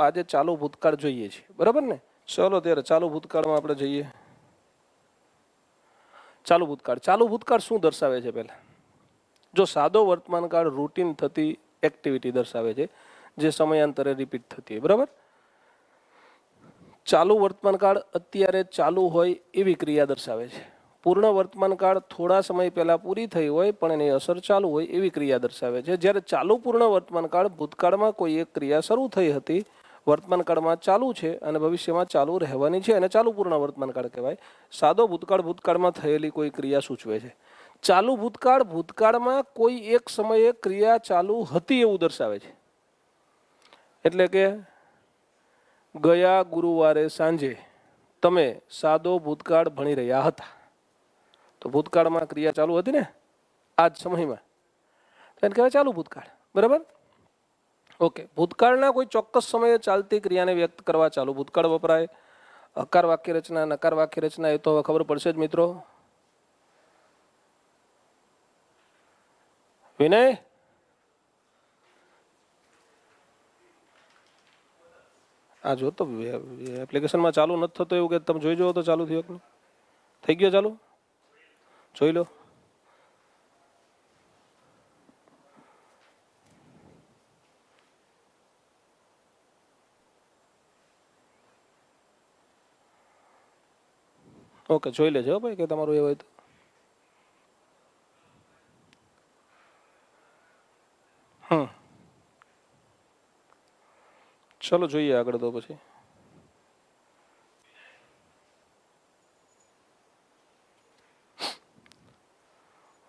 આજે ચાલુ ભૂતકાળ જોઈએ છીએ, બરાબર ને? ચલો ત્યારે ચાલુ ભૂતકાળમાં આપણે જઈએ. ચાલુ ભૂતકાળ શું દર્શાવે છે? પહેલા જો સાદો વર્તમાનકાળ રૂટીન થતી એક્ટિવિટી દર્શાવે છે જે સમયાંતરે રિપીટ થતી હોય, બરાબર. ચાલુ વર્તમાનકાળ અત્યારે ચાલુ હોય એવી ક્રિયા દર્શાવે છે. પૂર્ણ વર્તમાનકાળ થોડા સમય પહેલા પૂરી થઈ હોય પણ એની અસર ચાલુ હોય એવી ક્રિયા દર્શાવે છે. જ્યારે ચાલુ પૂર્ણ વર્તમાનકાળ ભૂતકાળમાં કોઈ એક ક્રિયા શરૂ થઈ હતી, વર્તમાનકાળમાં ચાલુ છે અને ભવિષ્યમાં ચાલુ રહેવાની છે અને ચાલુ પૂર્ણ વર્તમાનકાળ કહેવાય. સાદો ભૂતકાળમાં થયેલી કોઈ ક્રિયા સૂચવે છે. ચાલુ ભૂતકાળમાં કોઈ એક સમયે ક્રિયા ચાલુ હતી એવું દર્શાવે છે. એટલે કે ગયા ગુરુવારે સાંજે તમે સાદો ભૂતકાળ ભણી રહ્યા હતા, તો ભૂતકાળમાં ક્રિયા ચાલુ હતી ને આ જ સમયમાં, એને કહેવાય ચાલુ ભૂતકાળ, બરાબર. ઓકે, ભૂતકાળના કોઈ ચોક્કસ સમયે ચાલતી ક્રિયાને વ્યક્ત કરવા ચાલુ ભૂતકાળ વપરાય. હકાર વાક્ય રચના, નકાર વાક્ય રચના એ તો હવે ખબર પડશે જ મિત્રો. વિનય, આ જો તો એપ્લિકેશનમાં ચાલુ નથી થતો એવું કે તમે જોઈ જુઓ તો ચાલુ થયો કે થઈ ગયો ચાલુ, જોઈ લો. ઓકે, જોઈ લેજો ભાઈ કે તમારું એવું હોય તો. ચલો જોઈએ આગળ તો પછી.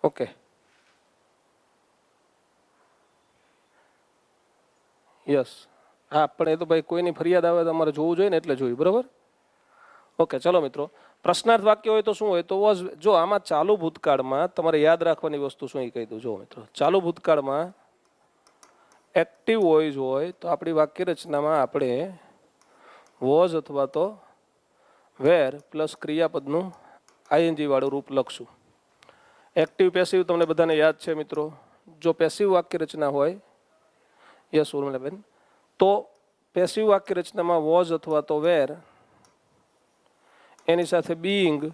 Okay, yes. હા, પણ એ તો ભાઈ કોઈની ફરિયાદ આવે તો અમારે જોવું જોઈએ ને, એટલે જોયું, બરાબર. ઓકે, ચલો મિત્રો, પ્રશ્નાર્થ વાક્ય હોય તો શું હોય? તો વોઝ. જો આમાં ચાલુ ભૂતકાળમાં તમારે યાદ રાખવાની વસ્તુ શું એ કહી દઉં. જો મિત્રો, ચાલુ ભૂતકાળમાં એક્ટિવ વોઇસ હોય તો આપણી વાક્ય રચનામાં આપણે વોઝ અથવા તો વેર પ્લસ ક્રિયાપદનું આઈએનજી વાળું રૂપ લખશું. એક્ટિવ પેસિવ તમને બધાને યાદ છે મિત્રો. જો પેસિવ વાક્ય રચના હોય, યસ ઉર્મિલાબેન, તો પેસિવ વાક્ય રચનામાં વોઝ અથવા તો વેર, એની સાથે બીઈંગ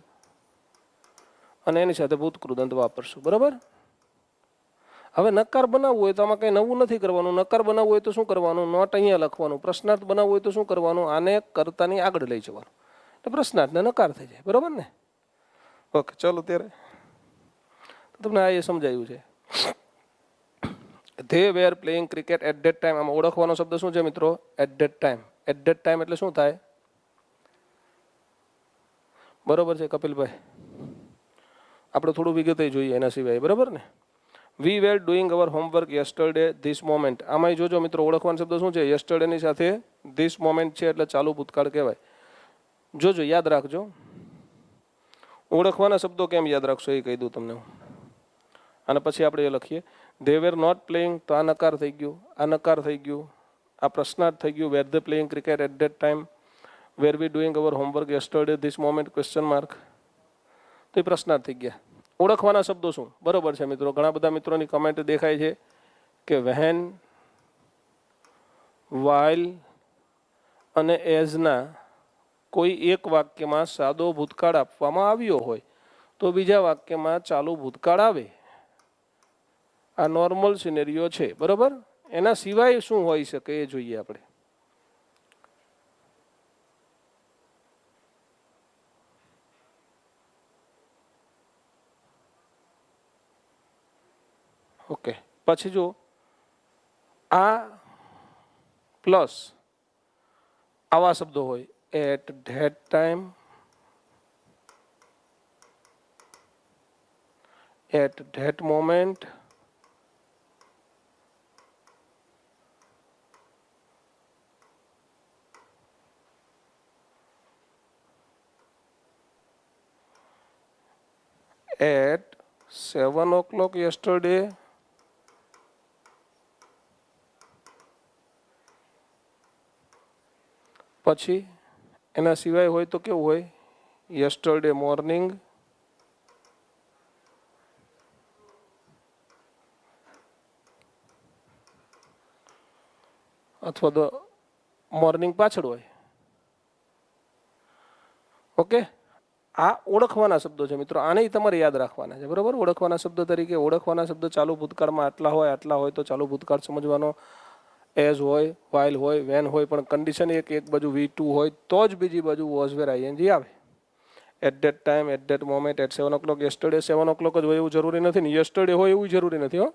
અને એની સાથે ભૂતકૃદંત વાપરશું, બરાબર. હવે નકાર બનાવવું હોય તો આમાં કંઈ નવું નથી કરવાનું. નકાર બનાવવું હોય તો શું કરવાનું? નોટ અહીંયા લખવાનું. પ્રશ્નાર્થ બનાવવું હોય તો શું કરવાનું? આને કર્તાની આગળ લઈ જવાનું, એટલે પ્રશ્નાર્થ ને નકાર થઈ જાય, બરાબર ને? ઓકે, ચલો ત્યારે તમને આ એ સમજાયું છે. They were playing cricket at that time. આમાં ઓળખવાનો શબ્દ શું છે મિત્રો? At that time. At that time એટલે શું થાય? બરોબર છે કપિલભાઈ, આપણે થોડું વિગતે જોઈએ એના સિવાય, બરાબર ને? We were doing our homework yesterday this moment. આમાં જોજો મિત્રો, ઓળખવાનો શબ્દ શું છે? યસ્ટરડેની સાથે ધીસ મોમેન્ટ છે એટલે ચાલુ ભૂતકાળ કહેવાય. જોજો, યાદ રાખજો. ઓળખવાના શબ્દો કેમ યાદ રાખશો એ કહી દઉં તમને હું. અને પછી આપણે એ લખીએ. ધે વેર નોટ પ્લેઇંગ, તો આ નકાર થઈ ગયું, આ નકાર થઈ ગયું, આ પ્રશ્નાર્થ થઈ ગયું. Were they playing cricket at that time. Were we doing our homework yesterday this moment question mark. તો એ પ્રશ્નાર્થ થઈ ગયા. ઓળખવાના શબ્દો શું? બરોબર છે મિત્રો. ઘણા બધા મિત્રોની કમેન્ટ દેખાય છે કે વહેન, વાઇલ અને એઝના કોઈ એક વાક્યમાં સાદો ભૂતકાળ આપવામાં આવ્યો હોય તો બીજા વાક્યમાં ચાલુ ભૂતકાળ આવે. આ નોર્મલ સિનેરિયો છે, બરોબર. એના સિવાય શું હોઈ શકે એ જોઈએ આપણે. ઓકે, પછી જો આ પ્લસ આવા શબ્દો હોય, at that time, at that moment, at 7 o'clock yesterday, પછી એના સિવાય હોય તો કેવું હોય? યસ્ટરડે મોર્નિંગ, અથવા તો મોર્નિંગ પાછળ હોય. ઓકે, આ ઓળખવાના શબ્દો છે મિત્રો, આને તમારે યાદ રાખવાના છે. બરોબર, ઓળખવાના શબ્દ તરીકે ઓળખવાના શબ્દ ચાલુ ભૂતકાળમાં આટલા હોય તો ચાલુ ભૂતકાળ સમજવાનો. એઝ હોય, વાઇલ હોય, વેન હોય, પણ કન્ડિશન એક બાજુ V2 હોય તો જ બીજી બાજુ વોઝ વેર આઈએનજી આવે. At that time, at that moment, at 7 o'clock, yesterday 7 o'clock જ હોય એવું જરૂરી નથી ને યસ્ટરડે હોય એવું જરૂરી નથી. હો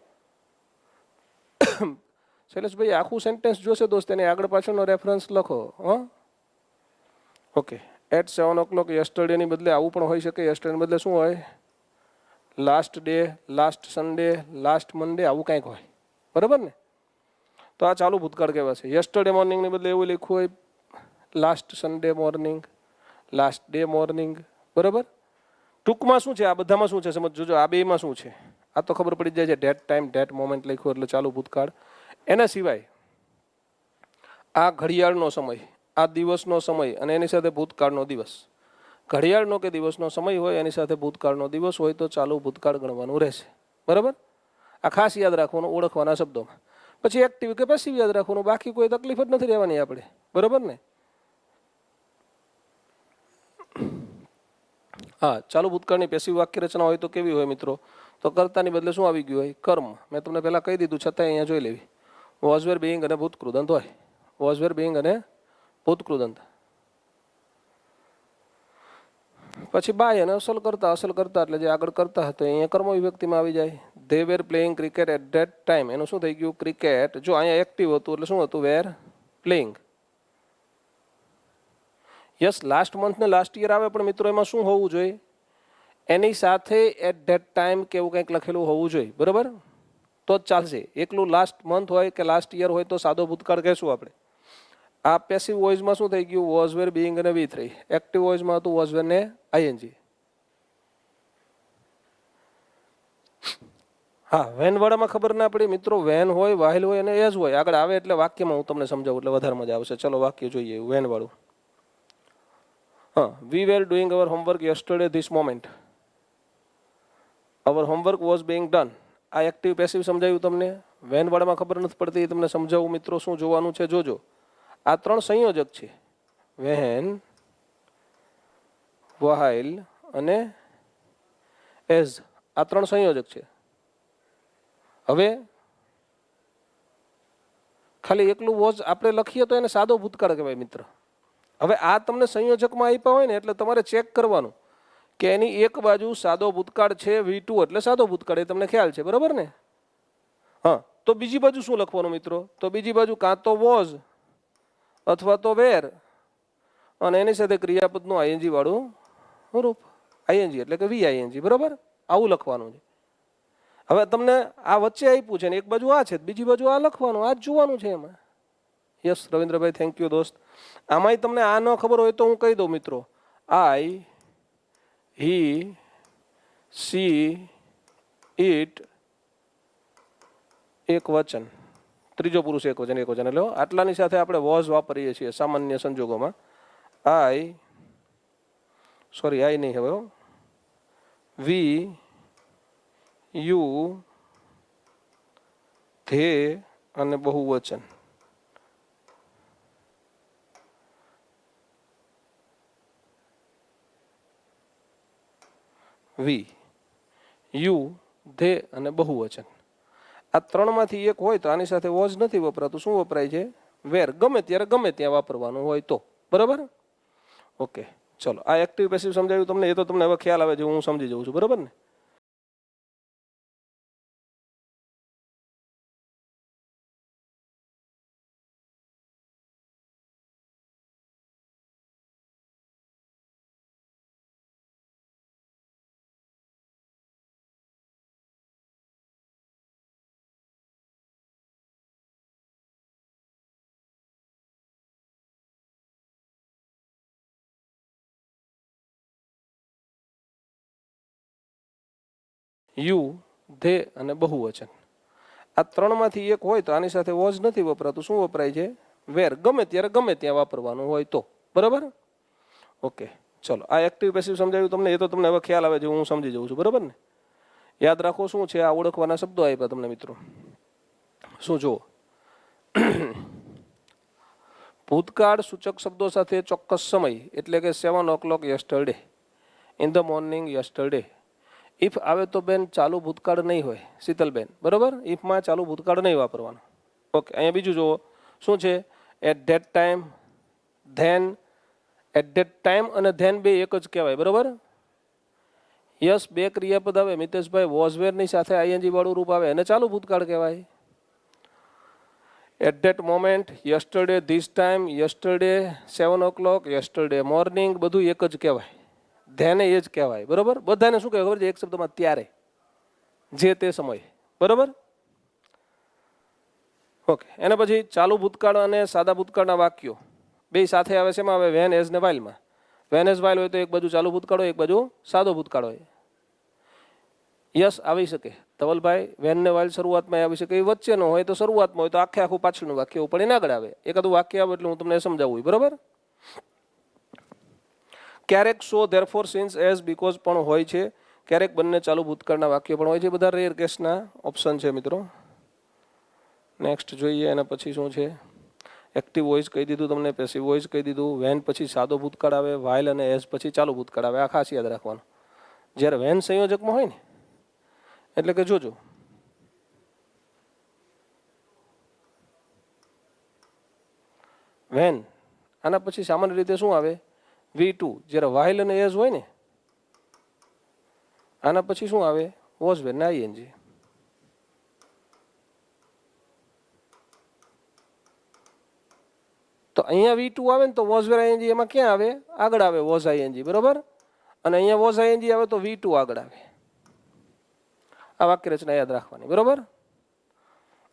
શૈલેષભાઈ, આખું સેન્ટેન્સ જોશે દોસ્ત, એની આગળ પાછળનો રેફરન્સ લખો. ઓકે, એટ 7 o'clock યસ્ટરડેની બદલે આવું પણ હોઈ શકે. યસ્ટરડેની બદલે શું હોય? Last day, last Sunday, last Monday, આવું કંઈક હોય. બરાબર ને? તો આ ચાલુ ભૂતકાળ કહેવાશે. યસ્ટરડે મોર્નિંગની બદલે એવું લખ્યું હોય last Sunday morning, last day morning. બરાબર, ટૂંકમાં શું છે આ બધામાં? શું છે સમજ જોજો, આ બેમાં શું છે આ તો ખબર પડી જાય છે. ડેટ ટાઈમ, ડેટ મોમેન્ટ લખ્યું એટલે ચાલુ ભૂતકાળ. એના સિવાય આ ઘડિયાળનો સમય, આ દિવસનો સમય અને એની સાથે ભૂતકાળનો દિવસ. ઘડિયાળનો કે દિવસનો સમય હોય એની સાથે ભૂતકાળનો દિવસ હોય તો ચાલુ ભૂતકાળ ગણવાનું રહેશે. બરાબર, આ ખાસ યાદ રાખવાનું ઓળખવાના શબ્દોમાં. પછી એક્ટિવ કે પેસિવ યાદ રાખવાનું, બાકી કોઈ તકલીફ જ નથી રહેવાની આપણે. બરાબર ને? હા, ચાલુ ભૂતકાળની પેસિવ વાક્ય રચના હોય તો કેવી હોય મિત્રો? તો કર્તાની બદલે શું આવી ગયું હોય? કર્મ. મેં તમને પહેલાં કહી દીધું, છતાં અહીંયા જોઈ લેવી. વોઝ વેર બીઈંગ અને ભૂતકૃદંત હોય. વોઝ વેર બીઈંગ અને ભૂતકૃદંત. પછી બાય અને અસલ કરતા એટલે જે આગળ કરતા હતો અહીંયા કર્મ વિભક્તિમાં આવી જાય. They were playing cricket at that time, એનું શું થઈ ગયું? ક્રિકેટ. જો અહીંયા એક્ટિવ હતું એટલે શું હતું? Were playing. Yes, last month ને લાસ્ટ યર આવે, પણ મિત્રો એમાં શું હોવું જોઈએ? એની સાથે એટ ધેટ ટાઈમ કે એવું કંઈક લખેલું હોવું જોઈએ. બરાબર, તો જ ચાલશે. એકલું લાસ્ટ મંથ હોય કે લાસ્ટ યર હોય તો સાદો ભૂતકાળ કહેશું આપણે. આ પેસિવ વોઇસમાં શું થઈ ગયું? વોઝ વેર બીઈંગ અને V3. એક્ટિવ વોઇસમાં હતું વોઝ વેર ને આઈએનજી. હા, વેન વાળામાં ખબર ના પડી મિત્રો. વેન હોય, વાહિલ હોય અને એઝ હોય આગળ આવે એટલે વાક્યમાં હું તમને સમજાવું એટલે વધારે મજા આવશે. ચલો વાક્ય જોઈએ વેન વાળું. We were doing our homework yesterday this moment. Our homework was being done. આ એક્ટિવ પેસિવ સમજાયું તમને? વેન વાળામાં ખબર નથી પડતી, તમને સમજાવું મિત્રો. શું જોવાનું છે જોજો. આ ત્રણ સંયોજક છે, વેન, વાઇલ અને એઝ. આ ત્રણ સંયોજક છે. હવે ખાલી એકલું વોઝ આપણે લખીએ તો એને સાદો ભૂતકાળ કહેવાય મિત્ર. હવે આ તમને સંયોજકમાં આપ્યા હોય ને એટલે તમારે ચેક કરવાનું કે એની એક બાજુ સાદો ભૂતકાળ છે V2 એટલે સાદો ભૂતકાળ, એ તમને ખ્યાલ છે. બરાબર ને? હા, તો બીજી બાજુ શું લખવાનું મિત્રો? તો બીજી બાજુ કાં તો વોઝ અથવા તો વેર અને એની સાથે ક્રિયાપદનું આઈએનજી વાળું રૂપ. આઈએનજી એટલે કે VING. બરાબર, આવું લખવાનું છે. હવે તમને આ વચ્ચે આપ્યું છે ને એક બાજુ આ છે, બીજી બાજુ આ લખવાનું, આ જ જોવાનું છે એમાં. યસ રવિન્દ્રભાઈ, થેન્ક યુ દોસ્ત. આમાંય તમને આ ન ખબર હોય તો હું કહી દઉં મિત્રો. આઈ, હી, સી, ઇટ, એક વચન, ત્રીજો પુરુષ એક વચન એટલે આટલાની સાથે આપણે વોઝ વાપરીએ છીએ સામાન્ય સંજોગોમાં. આઈ નહીં હવે, વી, યુ, ધે અને બહુવચન. વી, યુ, ધે અને બહુવચન. આ ત્રણમાંથી એક હોય તો આની સાથે વોઝ નથી વપરાતું. શું વપરાય છે? વેર. ગમે ત્યારે ગમે ત્યાં વાપરવાનું હોય તો. બરાબર? ઓકે, ચલો. આ એક્ટિવ પેસિવ સમજાવ્યું તમને? એ તો તમને હવે ખ્યાલ આવે છે, હું સમજી જાઉં છું. બરાબર ને? યુ, ધે અને બહુવચન. આ ત્રણમાંથી એક હોય તો આની સાથે વોઝ નથી વપરાતું. શું વપરાય છે? વેર. ગમે ત્યારે ગમે ત્યાં વાપરવાનું હોય તો. બરાબર? ઓકે, ચલો. આ એક્ટિવ પેસિવ સમજાવ્યું તમને? એ તો તમને હવે ખ્યાલ આવે છે, હું સમજી જાઉં છું. બરાબર ને? યાદ રાખો શું છે? આ ઓળખવાના શબ્દો આપ્યા તમને મિત્રો. શું જુઓ, ભૂતકાળ સૂચક શબ્દો સાથે ચોક્કસ સમય એટલે કે 7 o'clock yesterday, in the morning yesterday. If આવે તો બેન ચાલુ ભૂતકાળ નહીં હોય શીતલબેન, બરાબર. ઇફમાં ચાલુ ભૂતકાળ નહીં વાપરવાનું. ઓકે, અહીંયા બીજું જુઓ શું છે, at that time, then. At that time અને ધેન બે એક જ કહેવાય, બરાબર. યસ, બે ક્રિયાપદ આવે મિતેશભાઈ, વોઝ વેરની સાથે આઈએનજી વાળું રૂપ આવે એને ચાલુ ભૂતકાળ કહેવાય. At that moment, yesterday, this time, yesterday 7 o'clock, yesterday morning, બધું એક જ કહેવાય. ધેને એ જ કહેવાય, બરાબર. બધાને શું કહેવાય ખબર છે, એક શબ્દમાં ત્યારે, જે તે સમય, બરાબર. ઓકે, એના પછી ચાલુ ભૂતકાળ અને સાદા ભૂતકાળના વાક્યો બે સાથે આવે છે. એમાં આવે વેન, એઝ ને વાઇલમાં. વેન એઝ વાઇલ હોય તો એક બાજુ ચાલુ ભૂતકાળ હોય, એક બાજુ સાદો ભૂતકાળ હોય. યસ, આવી શકે ધવલભાઈ, વેન ને વાઇલ શરૂઆતમાં આવી શકે, એ વચ્ચેનો હોય તો શરૂઆતમાં હોય તો આખે આખું પાછળનું વાક્ય ઉપર એને આગળ આવે. એકાદું વાક્ય આવે એટલે હું તમને સમજાવું, બરાબર. ક્યારેક સો, ધેરફોર, સિન્સ, એઝ, બીકોઝ પણ હોય છે. ક્યારેક બંને ચાલુ ભૂતકાળના વાક્યો પણ હોય છે. બધા રેર કેસના ઓપ્શન છે મિત્રો. નેક્સ્ટ જોઈએ, એના પછી શું છે, એક્ટિવ વોઇસ કહી દીધું તમને, પેસિવ વોઇસ કહી દીધું. વેન પછી સાદો ભૂતકાળ આવે, વાઇલ અને એઝ પછી ચાલુ ભૂતકાળ આવે. આ ખાસ યાદ રાખવાનું. જ્યારે વેન સંયોજકમાં હોય ને એટલે કે જોજો, વેન આના પછી સામાન્ય રીતે શું આવે, V2. જ્યારે વાઇલ અને એઝ હોય ને આના પછી શું આવે, વોઝ વેન ને આઈએનજી. તો અહીંયા V2 આવે ને તો વોઝ વેર આઈએનજી એમાં ક્યાં આવે, આગળ આવે વોઝ આઈએનજી, બરાબર. અને અહીંયા વોઝ આઈએનજી આવે તો V2 આગળ આવે. આ વાક્ય રચના યાદ રાખવાની, બરાબર.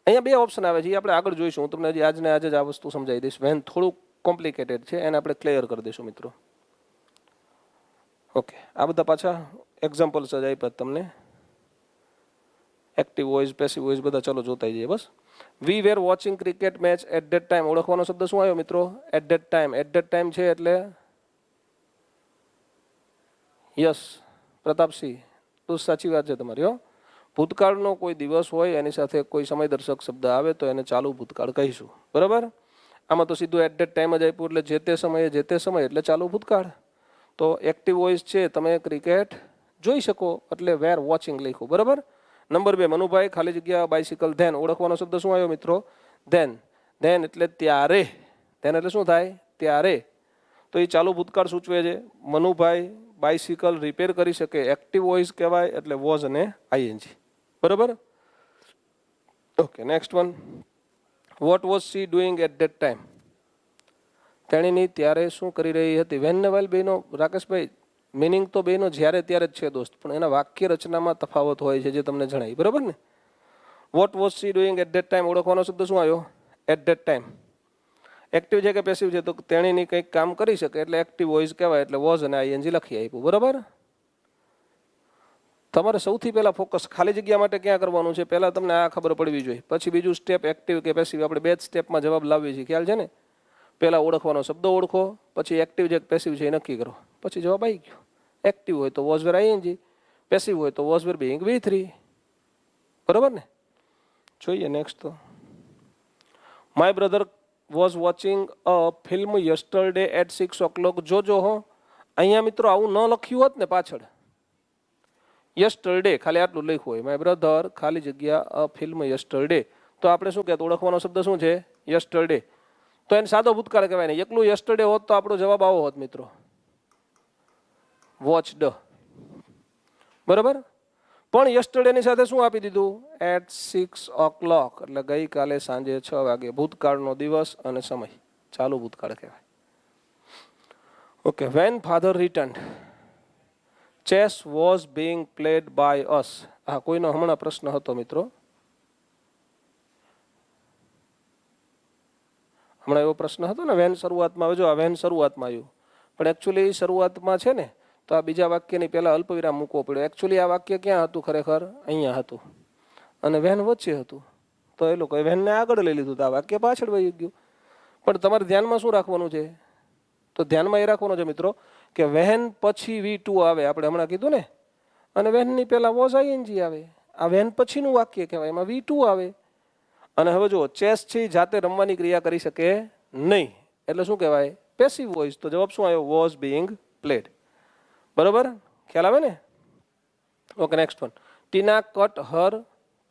અહીંયા બે ઓપ્શન આવે છે, એ આપણે આગળ જોઈશું. હું તમને હજી આજને આજે જ આ વસ્તુ સમજાવી દઈશ. વેન થોડુંક કોમ્પ્લિકેટેડ છે, એને આપણે ક્લિયર કરી દઈશું મિત્રો. ઓકે, આ બધા પાછા એક્ઝામ્પલ્સ જ આપ્યા તમને. એક્ટિવ વોઇસ, પેસિવ વોઇસ બધા ચલો જોતા જઈએ બસ. We were watching cricket match at that time. ઓળખવાનો શબ્દ શું આવ્યો મિત્રો, at that time. At that time છે એટલે યસ પ્રતાપસિંહ, તો સાચી વાત છે તમારી. હો, ભૂતકાળનો કોઈ દિવસ હોય એની સાથે કોઈ સમયદર્શક શબ્દ આવે તો એને ચાલુ ભૂતકાળ કહીશું, બરાબર. આમાં તો સીધું એટ ધેટ ટાઈમ જ આપ્યું એટલે જે તે સમયે, જે તે સમય એટલે ચાલુ ભૂતકાળ. તો એક્ટિવ વોઇસ છે, તમે ક્રિકેટ જોઈ શકો એટલે વેર વોચિંગ લખ્યું, બરાબર. નંબર 2, મનુભાઈ, ખાલી જગ્યા બાઇસિકલ. ધેન. ઓળખવાનો શબ્દ શું આવ્યો મિત્રો, ધેન. ધેન એટલે ત્યારે. ધેન એટલે શું થાય, ત્યારે. તો એ ચાલુ ભૂતકાળ સૂચવે છે. મનુભાઈ બાઇસિકલ રિપેર કરી શકે, એક્ટિવ વોઇસ કહેવાય એટલે વોઝ અને આઈએનજી, બરાબર. Okay, next one. What was she doing at that time. તેણીની ત્યારે શું કરી રહી હતી. વેન ને વાઇલ બેનો, રાકેશભાઈ, મિનિંગ તો બેનો જ્યારે ત્યારે જ છે દોસ્ત, પણ એના વાક્ય રચનામાં તફાવત હોય છે જે તમને જણાય, બરાબર ને. What was she doing at that time. ઓળખવાનો શબ્દ શું આવ્યો, એટ ધેટ ટાઈમ. એક્ટિવ છે કે પેસિવ છે, તો તેણીની કંઈક કામ કરી શકે એટલે એક્ટિવ વોઇસ કહેવાય એટલે વોઝ અને આઈએનજી લખી આપ્યું, બરાબર. તમારે સૌથી પહેલાં ફોકસ ખાલી જગ્યા માટે ક્યાં કરવાનું છે, પહેલાં તમને આ ખબર પડવી જોઈએ. પછી બીજું સ્ટેપ એક્ટિવ કે પેસિવ, આપણે બે જ સ્ટેપમાં જવાબ લાવીએ છીએ, ખ્યાલ છે ને. પહેલાં ઓળખવાનો શબ્દ ઓળખો, પછી એક્ટિવ છે કે પેસિવ છે એ નક્કી કરો, પછી જવાબ આવી ગયો. એક્ટિવ હોય તો વોઝ વેર આઈએનજી, પેસિવ હોય તો વોઝ વેર બીઇંગ V3, બરાબર ને. જોઈએ નેક્સ્ટ. તો my brother was watching a film yesterday at 6 o'clock. જોજો હો, અહીંયા મિત્રો આવું ન લખ્યું હોત ને પાછળ, યસ્ટરડે ખાલી આટલું લખ્યું હોય, માય બ્રધર ખાલી જગ્યા અ ફિલ્મ યસ્ટરડે, તો આપણે શું કહેતો, ઓળખવાનો શબ્દ શું છે, યસ્ટરડે. તો એને સાદો ભૂતકાળ કહેવાય ને. એકલું યસ્ટરડે હોત તો આપણો જવાબ આવો હોત મિત્રો, વોચડ, બરાબર. પણ યસ્ટરડેની સાથે શું આપી દીધું, એટ 6 o'clock એટલે ગઈકાલે સાંજે 6 વાગે. ભૂતકાળનો દિવસ અને સમય ચાલુ ભૂતકાળ કહેવાય. Okay, when father returned, chess was being played by us. હા, કોઈનો હમણાં પ્રશ્ન હતો મિત્રો, હમણાં એવો પ્રશ્ન હતો ને, વેન શરૂઆતમાં આવે. જો આ વેન શરૂઆતમાં આવ્યું, પણ એકચ્યુઅલી શરૂઆતમાં છે ને, તો આ બીજા વાક્યની પહેલાં અલ્પવિરામ મૂકવો પડ્યો. એકચ્યુઅલી આ વાક્ય ક્યાં હતું ખરેખર, અહીંયા હતું અને વેન વચ્ચે હતું, તો એ લોકોએ વેનને આગળ લઈ લીધું, તો આ વાક્ય પાછળ વહી ગયું. પણ તમારે ધ્યાનમાં શું રાખવાનું છે, તો ધ્યાનમાં એ રાખવાનું છે મિત્રો કે વેન પછી V2 આવે, આપણે હમણાં કીધું ને, અને વેનની પહેલાં વોઝ આઈએનજી આવે. આ વેન પછીનું વાક્ય કહેવાય, એમાં V2 આવે. અને હવે જો ચેસ છે જાતે રમવાની ક્રિયા કરી શકે નહીં, એટલે શું કહેવાય? Passive voice. તો જવાબ શું આવ્યો? Was being played. બરોબર, ખ્યાલ આવે ને? Okay, next one. Tina cut Har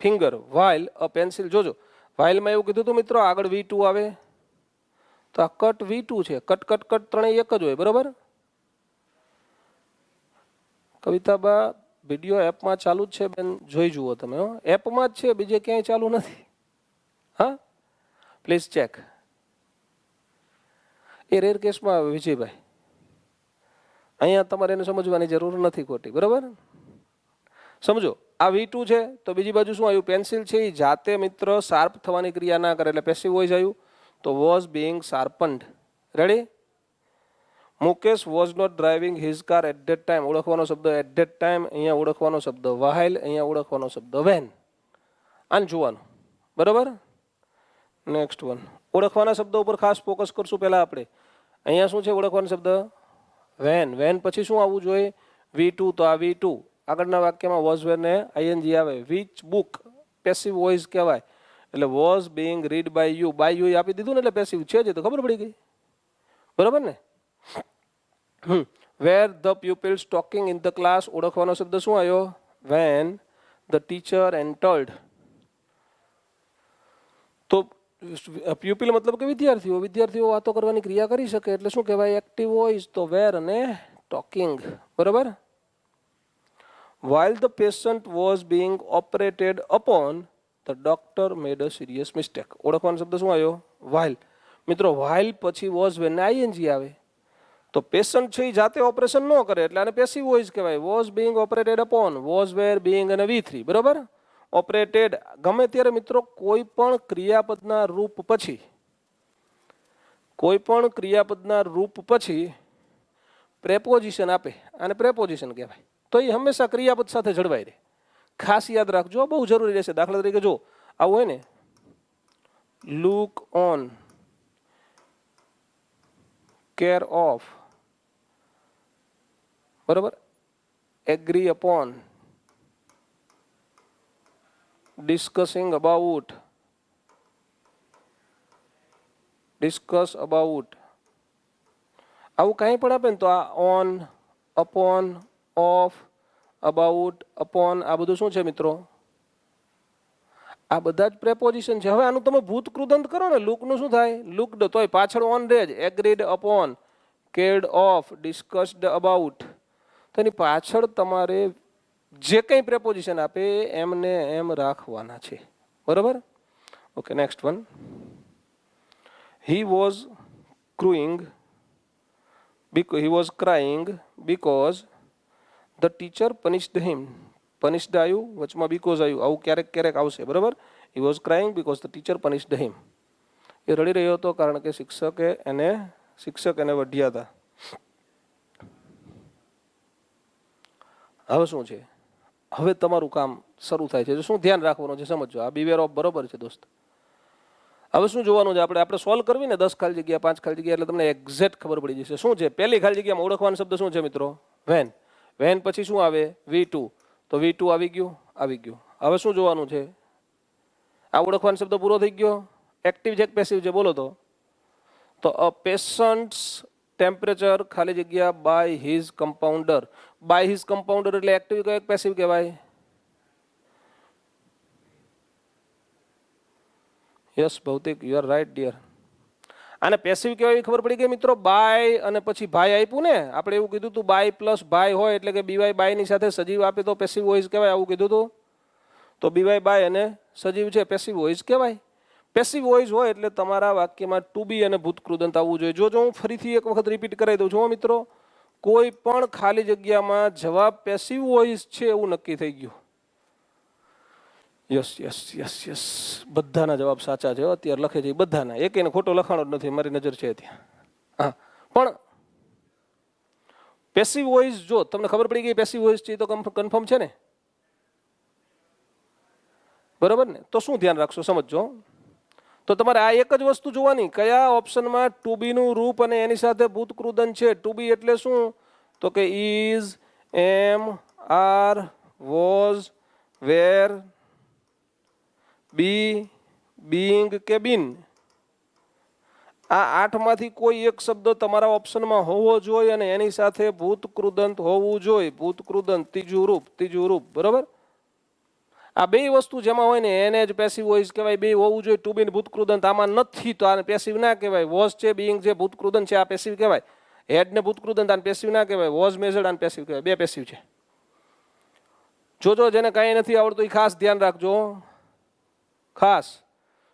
finger while a pencil. જોજો, વાઇલમાં એવું કીધું હતું મિત્રો, આગળ V2 આવે. તો આ કટ V2 છે. કટ કટ કટ ત્રણેય એક જ હોય. બરોબર. કવિતાબા, વિડીયો એપમાં ચાલુ જ છે બેન, જોઈ જુઓ તમે. એપમાં જ છે, બીજે ક્યાંય ચાલુ નથી. હા, પ્લીઝ ચેક. એ રેર કેસમાં આવે વિજયભાઈ. અહીંયા તમારે એને સમજવાની જરૂર નથી ખોટી. બરાબર, સમજો. આ V2 છે, તો બીજી બાજુ શું આવ્યું? પેન્સિલ છે. એ જાતે મિત્ર શાર્પ થવાની ક્રિયા ના કરે એટલે પેસિવ વોઇસ આવ્યું. તો was being sharpened. Ready? Mukesh was not driving his car at that time. ઓળખવાનો શબ્દ એટ ધેટ ટાઈમ, અહીંયા ઓળખવાનો શબ્દ વાઇલ, અહીંયા ઓળખવાનો શબ્દ વેન. આને જોવાનું. બરાબર. Next one. ઓળખવાના શબ્દો ઉપર ખાસ ફોકસ કરશું પહેલા આપણે. અહીંયા શું છે? ઓળખવાનો શબ્દ વેન. વેન પછી શું આવવું જોઈએ? V2. તો આ V2. આગળના વાક્યમાં વોઝ વેન ને ING આવે. Which book? પેસિવ વોઇસ કહેવાય. એટલે was being read by you. By you આપી દીધું ને એટલે પેસિવ છે જ, તો ખબર પડી ગઈ. બરાબર ને? Were the pupils talking in the class. ઓળખવાનો શબ્દ શું આવ્યો? When the teacher entered. તો પ્યુપિલ મતલબ કે વિદ્યાર્થીઓ. વિદ્યાર્થીઓ વાતો કરવાની ક્રિયા કરી શકે એટલે શું કહેવાય? Active voice. તો વેર અને ટોકિંગ. બરાબર. while the patient was being operated upon the doctor made a serious mistake. ઓળખવાનો શબ્દ શું આવ્યો? while. મિત્રો while પછી was when ING આવે. તો પેશન્ટ છે એ જાતે ઓપરેશન ન કરે એટલે આને પેસિવ વોઇસ કહેવાય. was being operated upon, was were being અને V3. બરાબર. ઓપરેટેડ ગમે ત્યારે મિત્રો કોઈ પણ ક્રિયાપદના રૂપ પછી, કોઈ પણ ક્રિયાપદના રૂપ પછી પ્રેપોઝિશન આપે અને પ્રેપોઝિશન કહેવાય. તો એ હંમેશા ક્રિયાપદ સાથે જળવાઈ રહે. ખાસ યાદ રાખજો, બહુ જરૂરી રહેશે. દાખલા તરીકે જો આવું હોય ને, લુક ઓન, કેર ઓફ, બરાબર, agree upon, discussing about, discuss about. આવું કાંઈ પણ આપે ને તો આ on, upon, of, about, upon, આ બધું શું છે મિત્રો? આ બધા જ પ્રેપોઝિશન છે. હવે આનું તમે ભૂત કૃદંત કરો ને, લુકનું શું થાય? લુકડ, તોય પાછળ ઓન રહે જ. Agreed upon, કેર્ડ of, discussed about. તો એની પાછળ તમારે જે કંઈ પ્રેપોઝિશન આપે એમને એમ રાખવાના છે. બરાબર. Okay, next one. He was crying, he was crying because the teacher punished him. punished આવ્યું, વચમાં because આવ્યું. આવું ક્યારેક ક્યારેક આવશે. બરાબર. he was crying because the teacher punished him. એ રડી રહ્યો હતો કારણ કે શિક્ષક એને વઢ્યા હતા. હવે શું છે? હવે તમારું કામ શરૂ થાય છે. શું ધ્યાન રાખવાનું છે સમજો. આ બીવેર ઓફ બરોબર છે દોસ્ત. હવે શું જોવાનું છે? આપણે સોલ્વ કરવી ને 10 ખાલી જગ્યા 5 ખાલી જગ્યા એટલે તમને એક્ઝેક્ટ ખબર પડી જશે. શું છે? પહેલી ખાલી જગ્યામાં ઓળખવાનો શબ્દ શું છે મિત્રો? વેન. વેન પછી શું આવે? V2. તો V2 આવી ગયું. હવે શું જોવાનું છે? આ ઓળખવાનો શબ્દ પૂરો થઈ ગયો. એક્ટિવ છે કે પેસિવ છે? બોલો તો. અ પેશન્ટ્સ ટેમ્પરેચર ખાલી જગ્યા by his compounder. By his compounder એટલે એક્ટિવ કહેવાય કે પેસિવ કહેવાય? Yes Bhautik, you are right dear. આને પેસિવ કહેવાય એવી ખબર પડી ગઈ મિત્રો. બાય અને પછી ભાઈ આપ્યું ને, આપણે એવું કીધું હતું બાય પ્લસ ભાઈ હોય એટલે કે BY બાયની સાથે સજીવ આપે તો પેસિવ વોઇસ કહેવાય. આવું કીધું હતું. તો BY બાય અને સજીવ છે, પેસિવ વોઇસ કહેવાય. પેસિવ વોઇસ હોય એટલે તમારા વાક્યમાં ટુ બી અને ભૂતકૃદંત આવવું જોઈએ. જો હું ફરીથી એક વખત રિપીટ કરાવી દઉં છું મિત્રો. કોઈ પણ ખાલી જગ્યામાં જવાબ પેસિવ વોઇસ છે એવું નક્કી થઈ ગયું. યસ યસ યસ યસ, બધાના જવાબ સાચા છે. અત્યારે લખે છે બધાના, એકેને ખોટો લખાણો જ નથી, મારી નજર છે ત્યાં. હા, પણ પેસિવ વોઇસ જો તમને ખબર પડી ગઈ પેસિવ વોઇસ છે તો કન્ફર્મ છે ને? બરાબર ને? તો શું ધ્યાન રાખશો સમજો. તો તમારે આ એક જ વસ્તુ જોવાની, કયા ઓપ્શનમાં ટુ બી નું રૂપ અને એની સાથે ભૂતકૃદંત છે. ટુ બી એટલે શું? તો કે is, am, are, was, were, be, being કે બીન. આ 8માંથી કોઈ એક શબ્દ તમારા ઓપ્શનમાં હોવો જોઈએ અને એની સાથે ભૂતકૃદંત હોવું જોઈએ. ભૂતકૃદંત ત્રીજું રૂપ બરોબર. આ બે વસ્તુ જેમાં હોય ને એને જ પેસિવ વોઇસ કહેવાય. બે હોવું જોઈએ, ટુ બી ભૂતકૃદંત. આમાં નથી તો આને પેસિવ ના કહેવાય. વોઝ છે, બીઇંગ છે, ભૂતકૃદંત છે, આ પેસિવ કહેવાય. હેડ ને ભૂતકૃદંત આને પેસિવ ના કહેવાય. વોઝ મેઝર્ડ આને પેસિવ કહેવાય. બે પેસિવ છે. જોજો જેને કાંઈ નથી આવડતું એ ખાસ ધ્યાન રાખજો. ખાસ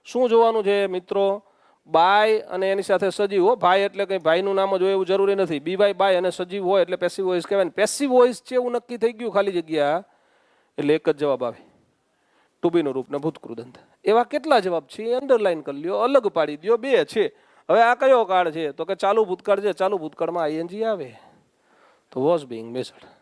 શું જોવાનું છે મિત્રો? બાય અને એની સાથે સજીવ હો. ભાઈ એટલે કંઈ ભાઈનું નામ જ હોય એવું જરૂરી નથી. બી બાય અને સજીવ હોય એટલે પેસિવ વોઇસ કહેવાય. પેસિવ વોઇસ છે એવું નક્કી થઈ ગયું ખાલી જગ્યા એટલે એક જ જવાબ આવે, ટુ બીનું રૂપ ને ભૂતકૃદંત. એવા કેટલા જવાબ છે એ અંડરલાઈન કરી લ્યો, અલગ પાડી દો. બે છે. હવે આ કયો કાળ છે? તો કે ચાલુ ભૂતકાળ છે. ચાલુ ભૂતકાળમાં આઈએનજી આવે તો વોઝ બીઇંગ મેઝર્ડ.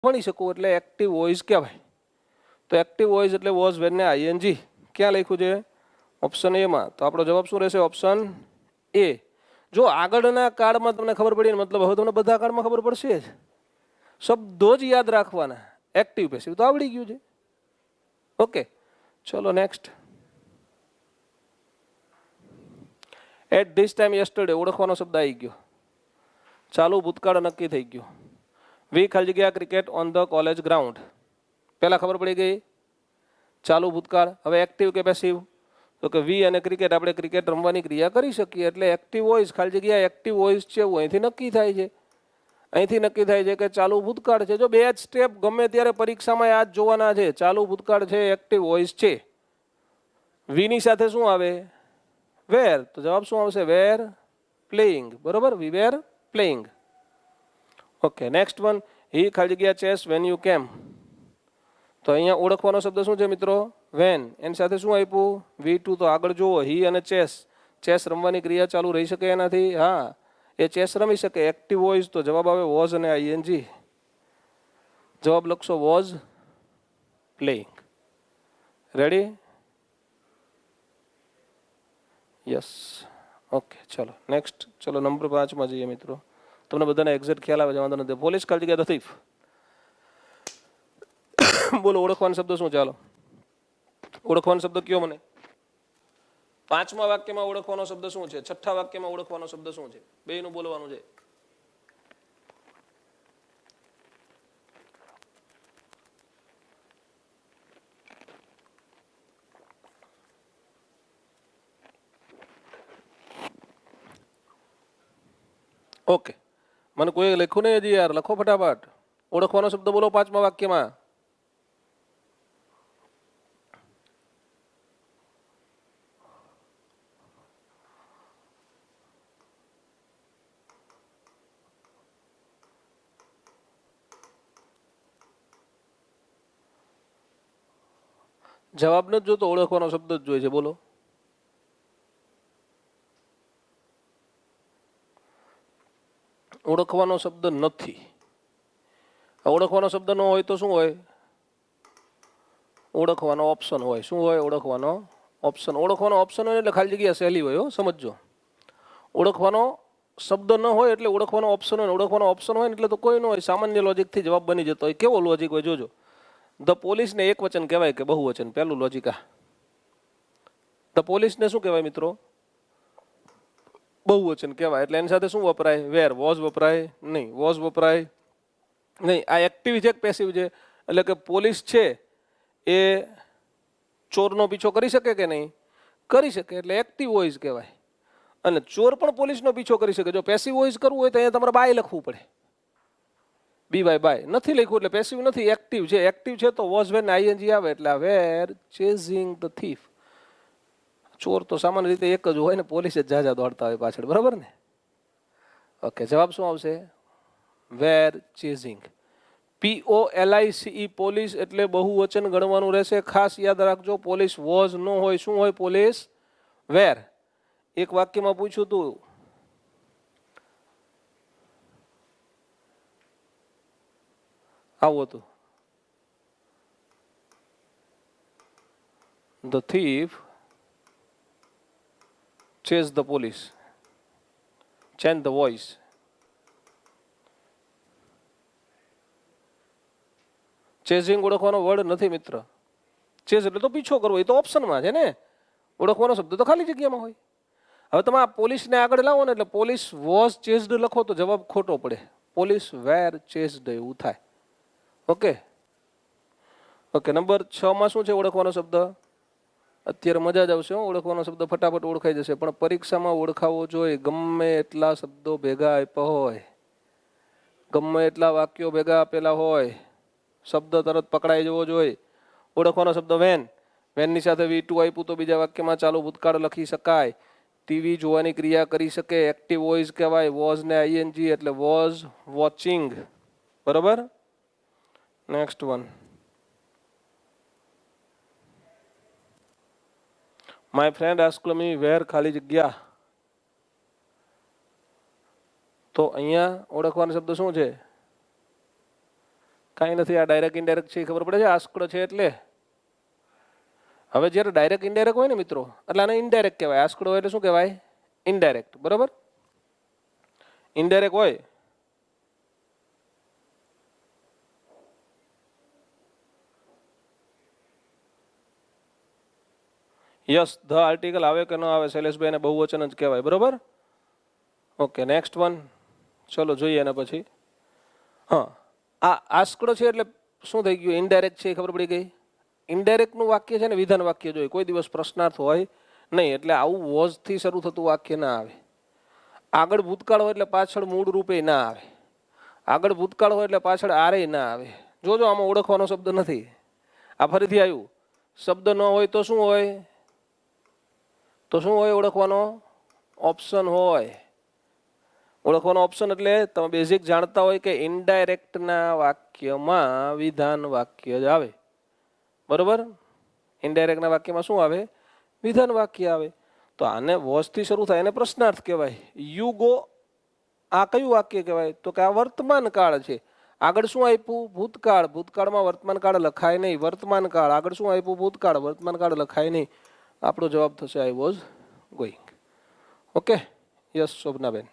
ભણી શકું એટલે એક્ટિવ વોઇસ કહેવાય. તો એક્ટિવ વોઇસ એટલે વોઝ વેન ને આઈએનજી. ક્યાં લખ્યું છે? ઓપ્શન એમાં. તો આપણો જવાબ શું રહેશે? Option A. જો આગળના કાળમાં તમને ખબર પડી ને મતલબ હવે તમને બધા કાળમાં ખબર પડશે જ. શબ્દો જ યાદ રાખવાના. એક્ટિવ પેસિવ તો આવડી ગયું છે. ઓકે ચલો next. At this time yesterday ઓળખવાનો શબ્દ આવી ગયો. ચાલુ ભૂતકાળ નક્કી થઈ ગયું. વી ખાલી જગ્યા cricket on the college ground. પહેલા ખબર પડી ગઈ ચાલુ ભૂતકાળ. હવે એક્ટિવ કે પેસિવ? તો કે વી અને ક્રિકેટ, આપણે ક્રિકેટ રમવાની ક્રિયા કરી શકીએ એટલે એક્ટિવ વોઇસ ખાલી જગ્યા એક્ટિવ વોઇસ છે એવું અહીંથી નક્કી થાય છે. અહીંથી નક્કી થાય છે કે ચાલુ ભૂતકાળ છે. જો બે જ સ્ટેપ ગમે ત્યારે પરીક્ષામાં આ જ જોવાના છે. ચાલુ ભૂતકાળ છે, એક્ટિવ વોઇસ છે. વીની સાથે શું આવે? વેર. તો જવાબ શું આવશે? Were playing. બરોબર, we were playing. Okay next one. He ખાલી જગ્યા ચેસ વેન યુ કેમ. તો અહીંયા ઓળખવાનો શબ્દ શું છે મિત્રો? વેન. એની સાથે શું આપ્યું? V2. તો આગળ જુઓ હી અને ચેસ. ચેસ રમવાની ક્રિયા ચાલુ રહી શકે એનાથી? હા, એ ચેસ રમી શકે. એક્ટિવ વોઇસ તો જવાબ આવે વોઝ અને આઈએનજી. જવાબ લખશો was playing. Ready? Yes. Okay ચલો નેક્સ્ટ. ચલો નંબર 5માં જઈએ મિત્રો. તમને બધાને એક્ઝેક્ટ ખ્યાલ આવે છે, વાંધો નથી. પોલીસ ખાલી જગ્યા ધ થીફ. બોલો ઓળખવાનો શબ્દ શું? ચાલો ઓળખવાનો શબ્દ કયો મને? 5મા વાક્યમાં ઓળખવાનો શબ્દ શું છે? 6થા વાક્યમાં ઓળખવાનો શબ્દ શું છે? બેયનું બોલવાનું છે. ઓકે મને કોઈ લખ્યું નહીં હજી યાર. લખો ફટાફટ. ઓળખવાનો શબ્દ બોલો 5મા વાક્યમાં. જવાબ નથી જોતો, ઓળખવાનો શબ્દ જ જોઈએ છે. બોલો. ઓળખવાનો શબ્દ નથી. ઓળખવાનો શબ્દ ન હોય તો શું હોય? ઓળખવાનો ઓપ્શન હોય. શું હોય? ઓળખવાનો ઓપ્શન. ઓળખવાનો ઓપ્શન હોય એટલે ખાલી જગ્યા સહેલી હોય. સમજો. ઓળખવાનો શબ્દ ન હોય એટલે ઓળખવાનો ઓપ્શન હોય. ઓળખવાનો ઓપ્શન હોય એટલે તો કોઈ ન હોય. સામાન્ય લોજિકથી જવાબ બની જતો હોય. કેવો લોજિક હોય જોજો. ધ પોલીસને એક વચન કહેવાય કે બહુવચન? પહેલું લોજિક આ. ધ પોલીસને શું કહેવાય મિત્રો? બહુવચન કહેવાય. એટલે એની સાથે શું વપરાય? વેર. વોઝ વપરાય નહીં. વોઝ વપરાય નહીં. આ એક્ટિવ છે કે પેસિવ છે? એટલે કે પોલીસ છે એ ચોરનો પીછો કરી શકે કે નહીં? કરી શકે. એટલે એક્ટિવ વોઇસ કહેવાય. અને ચોર પણ પોલીસનો પીછો કરી શકે. જો પેસિવ વોઇસ કરવું હોય તો અહીંયા તમારે બાય લખવું પડે. બી બાય નથી લખ્યું એટલે પેસિવ નથી, એક્ટિવ છે. એક્ટિવ છે તો વોઝ વેન આઈએનજી આવે એટલે વેર ચેઝિંગ ધ થીફ. ચોર તો સામાન્ય રીતે એક જ હોય ને, પોલીસ જ જાજા દોડતા હોય પાછળ. બરાબર ને? ઓકે જવાબ શું આવશે? વેર ચેઝિંગ. POLICE પોલીસ એટલે બહુવચન ગણવાનું રહેશે. ખાસ યાદ રાખજો પોલીસ વોઝ નો હોય. શું હોય? પોલીસ વેર. એક વાક્યમાં પૂછ્યું તું, આવું હતું, the thief chased the police, change the voice. Chasing ઓળખવાનો વર્ડ નથી મિત્ર. ચેઝ એટલે તો પીછો કરવો, એ તો ઓપ્શનમાં છે ને. ઓળખવાનો શબ્દ તો ખાલી જગ્યામાં હોય. હવે તમે આ પોલીસને આગળ લાવો ને એટલે પોલીસ વોઝ ચેઝડ લખો તો જવાબ ખોટો પડે. પોલીસ વેર ચેઝડ એવું થાય. Okay okay. નંબર 6 માં શું છે ઓળખવાનો શબ્દ? અત્યારે મજા જ આવશે, ઓળખવાનો શબ્દ ફટાફટ ઓળખાઈ જશે, પણ પરીક્ષામાં ઓળખાવો જોઈએ. ગમે એટલા શબ્દો ભેગા આપ્યા હોય, ગમે એટલા વાક્યો ભેગા આપેલા હોય, શબ્દ તરત પકડાઈ જવો જોઈએ. ઓળખવાનો શબ્દ વેન. વેનની સાથે V2 આપ્યું તો બીજા વાક્યમાં ચાલુ ભૂતકાળ લખી શકાય. ટીવી જોવાની ક્રિયા કરી શકે, એક્ટિવ વોઇસ કહેવાય. વોઝ ને ING એટલે વોઝ વોચિંગ. બરોબર. Next one, my friend asked me where ખાલી જગ્યા. તો અહીંયા ઓળખવાનો શબ્દ શું છે? કાંઈ નથી, આ ડાયરેક્ટ ઇનડાયરેક્ટ છે ખબર પડે છે. આસ્ક્ડ છે એટલે હવે જ્યારે ડાયરેક્ટ ઇનડાયરેક્ટ હોય ને મિત્રો એટલે આને ઇનડાયરેક્ટ કહેવાય. આસ્ક્ડ હોય એટલે શું કહેવાય? ઇનડાયરેક્ટ. બરોબર. ઇનડાયરેક્ટ હોય યસ, ધ આર્ટિકલ આવે કે ન આવે શૈલેષભાઈ એને બહુવચન જ કહેવાય. બરોબર. ઓકે નેક્સ્ટ વન, ચલો જોઈએ એના પછી. હા, આ આસ્કડ છે એટલે શું થઈ ગયું? ઇનડાયરેક્ટ છે, ખબર પડી ગઈ. ઇનડાયરેક્ટનું વાક્ય છે ને વિધાન વાક્ય જોઈએ, કોઈ દિવસ પ્રશ્નાર્થ હોય નહીં. એટલે આવું વોઝથી શરૂ થતું વાક્ય ના આવે. આગળ ભૂતકાળ હોય એટલે પાછળ મૂળ રૂપે ના આવે. આગળ ભૂતકાળ હોય એટલે પાછળ આરે ના આવે. જોજો આમાં ઓળખવાનો શબ્દ નથી. આ ફરીથી આવ્યું. શબ્દ ન હોય તો શું હોય? તો શું હોય? ઓળખવાનો ઓપ્શન હોય. ઓળખવાનો ઓપ્શન એટલે તમે બેઝિક જાણતા હોય કે ઇનડાયરેક્ટના વાક્યમાં વિધાન વાક્ય જ આવે. બરોબર. ઇનડાયરેક્ટના વાક્યમાં શું આવે? વિધાન વાક્ય આવે. તો આને વોઝથી શરૂ થાય એને પ્રશ્નાર્થ કહેવાય. યુ ગો, આ કયું વાક્ય કહેવાય? તો કે આ વર્તમાન કાળ છે. આગળ શું આપ્યું? ભૂતકાળ. ભૂતકાળમાં વર્તમાન કાળ લખાય નહીં. વર્તમાન કાળ આગળ શું આપ્યું? ભૂતકાળ. વર્તમાન કાળ લખાય નહીં. આપણો જવાબ થશે I was going. Okay yes Shobhanaben.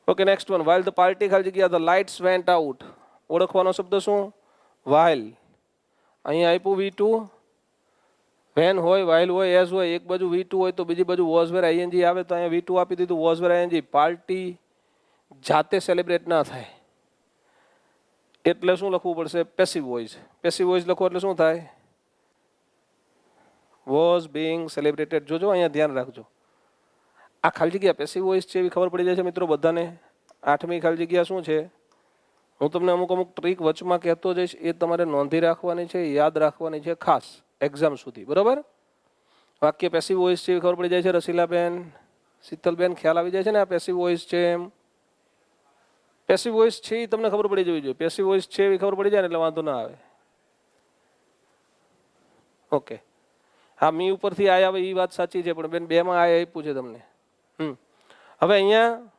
Okay next one, while the party ખાલી જગ્યા ધ લાઇટ્સ વેન્ટ આઉટ. ઓળખવાનો શબ્દ શું? વાઇલ. અહીંયા આપ્યું V2. વેન હોય, વાઇલ હોય, એઝ હોય. એક બાજુ V2 હોય તો બીજી બાજુ વોઝ વેર ING આવે તો અહીંયા V2 આપી દીધું, વોઝ વેર ING. પાર્ટી જાતે સેલિબ્રેટ ના થાય એટલે શું લખવું પડશે? Passive voice. પેસિવ વોઇસ લખો એટલે શું થાય? Was being celebrated. જોજો અહીંયા ધ્યાન રાખજો. આ ખાલી જગ્યા પેસિવ વોઇસ છે એવી ખબર પડી જાય છે મિત્રો બધાને. 8મી ખાલી જગ્યા શું છે? હું તમને અમુક ટ્રીક વચમાં કહેતો જઈશ, એ તમારે નોંધી રાખવાની છે, યાદ રાખવાની છે ખાસ એક્ઝામ સુધી. બરોબર. વાક્ય પેસિવ વોઇસ છે એવી ખબર પડી જાય છે રસીલાબેન, શીતલબેન? ખ્યાલ આવી જાય છે ને આ પેસિવ વોઇસ છે એમ? પેસિવ વોઇસ છે એ તમને ખબર પડી જવી જોઈએ. પેસિવ વોઇસ છે એવી ખબર પડી જાય ને એટલે વાંધો ના આવે. ઓકે. હા, મી ઉપરથી આય આવે એ વાત સાચી છે, પણ બેન 2માં આય આપ્યું છે તમને. હવે અહીંયા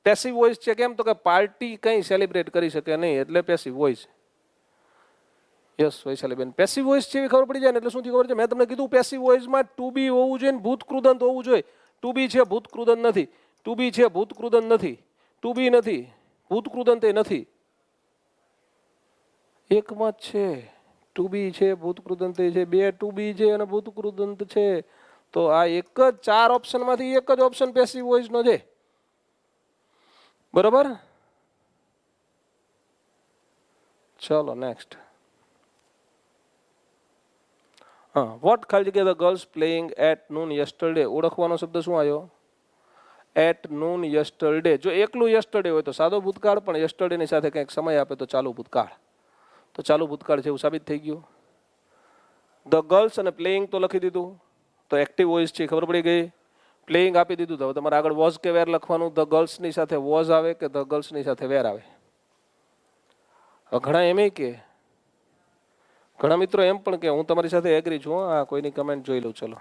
પેસિવ વોઇસ છે. કેમ? તો કે પાર્ટી કંઈ સેલિબ્રેટ કરી શકે નહીં એટલે પેસિવ વોઇસ. યસ વૈશાલીબેન. પેસિવ વોઇસ છે એવી ખબર પડી જાય ને એટલે શું ખબર છે? મેં તમને કીધું પેસિવ વોઇસમાં ટુ બી હોવું જોઈએ ને ભૂતકૃદંત હોવું જોઈએ. ટુ બી છે, ભૂતકૃદંત નથી. ટુ બી છે, ભૂતકૃદંત નથી. ટુ બી નથી, ભૂતકૃદંત નથી. એકમાં જ છે. ટુ બી છે, ભૂતકૃદંત છે. 2 ટુ બી છે અને ભૂતકૃદંત છે. તો આ એક જ 4 ઓપ્શનમાંથી એક જ ઓપ્શન પેસિવ વોઇસનો છે. બરોબર. ચલો નેક્સ્ટ. હા, વોટ ખાલી જગ્યા the girls playing at noon yesterday. ઓળખવાનો શબ્દ શું આવ્યો? At noon yesterday. જો એકલું યસ્ટરડે હોય તો સાદો ભૂતકાળ, પણ યસ્ટરડેની સાથે કંઈક સમય આપે તો ચાલુ ભૂતકાળ. તો ચાલુ ભૂતકાળ છે એવું સાબિત થઈ ગયું. ધ ગર્લ્સ અને પ્લેઇંગ તો લખી દીધું તો એક્ટિવ વોઇસ છે ખબર પડી ગઈ. પ્લેઇંગ આપી દીધું તો હવે તમારે આગળ વોઝ કે વેર લખવાનું. ધ ગર્લ્સની સાથે વોઝ આવે કે ધ ગર્લ્સની સાથે વેર આવે? ઘણા એમ કે ઘણા મિત્રો એમ પણ કે હું તમારી સાથે એગ્રી છું. આ કોઈની કમેન્ટ જોઈ લઉં. ચલો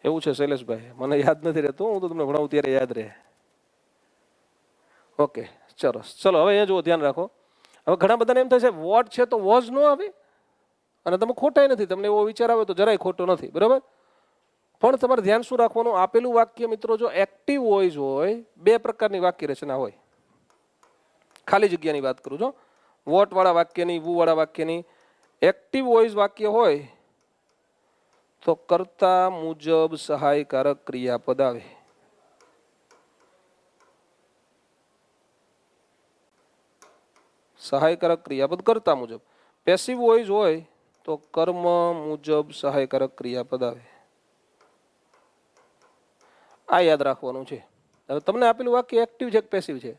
એવું છે શૈલેષભાઈ, મને યાદ નથી રહેતું, હું તો તમને ભણાવું ત્યારે યાદ રહે. ઓકે સરસ, ચલો હવે અહીંયા જુઓ, ધ્યાન રાખો. હવે ઘણા બધાને એમ થાય છે વોટ છે તો વોઝ ન આવે, અને તમે ખોટાય નથી, તમને એવો વિચાર આવે તો જરાય ખોટો નથી, બરાબર. પણ તમારે ધ્યાન શું રાખવાનું, આપેલું વાક્ય મિત્રો જો એક્ટિવ વોઇસ હોય, બે પ્રકારની વાક્ય રચના હોય. ખાલી જગ્યાની વાત કરું છો, વોટ વાળા વાક્યની, વુ વાળા વાક્યની. એક્ટિવ વોઇસ વાક્ય હોય તો કર્તા મુજબ સહાયકારક ક્રિયાપદ આવે. સહાયકારક ક્રિયાપદ કર્તા મુજબ. પેસિવ વોઇસ હોય તો કર્મ મુજબ સહાયકારક ક્રિયાપદ આવે. આ યાદ રાખવાનું છે. હવે તમને આપેલું વાક્ય એક્ટિવ છે કે પેસિવ છે?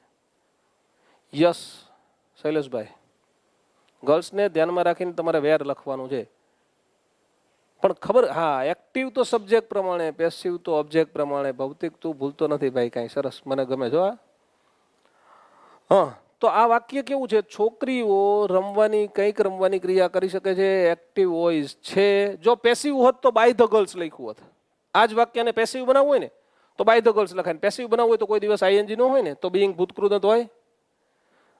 યસ શૈલેષભાઈ, ગર્લ્સને ધ્યાનમાં રાખીને તમારે વેર લખવાનું છે. પણ ખબર, હા, એક્ટિવ તો સબ્જેક્ટ પ્રમાણે, પેસિવ તો ઓબ્જેક્ટ પ્રમાણે. ભૌતિક તું ભૂલતો નથી ભાઈ, કાંઈ સરસ, મને ગમે જો આ. હા, તો આ વાક્ય કેવું છે? છોકરીઓ રમવાની, કંઈક રમવાની ક્રિયા કરી શકે છે, એક્ટિવ વોઇસ છે. જો પેસિવ હોત તો બાય ધ ગર્લ્સ લખ્યું હોત. આ જ વાક્યને પેસિવ બનાવવું હોય ને તો બાય ધ ગર્લ્સ લખાય. પેસિવ બનાવવું હોય તો કોઈ દિવસ આઈએનજી ન હોય ને, તો બીઇંગ ભૂતકૃત હોય.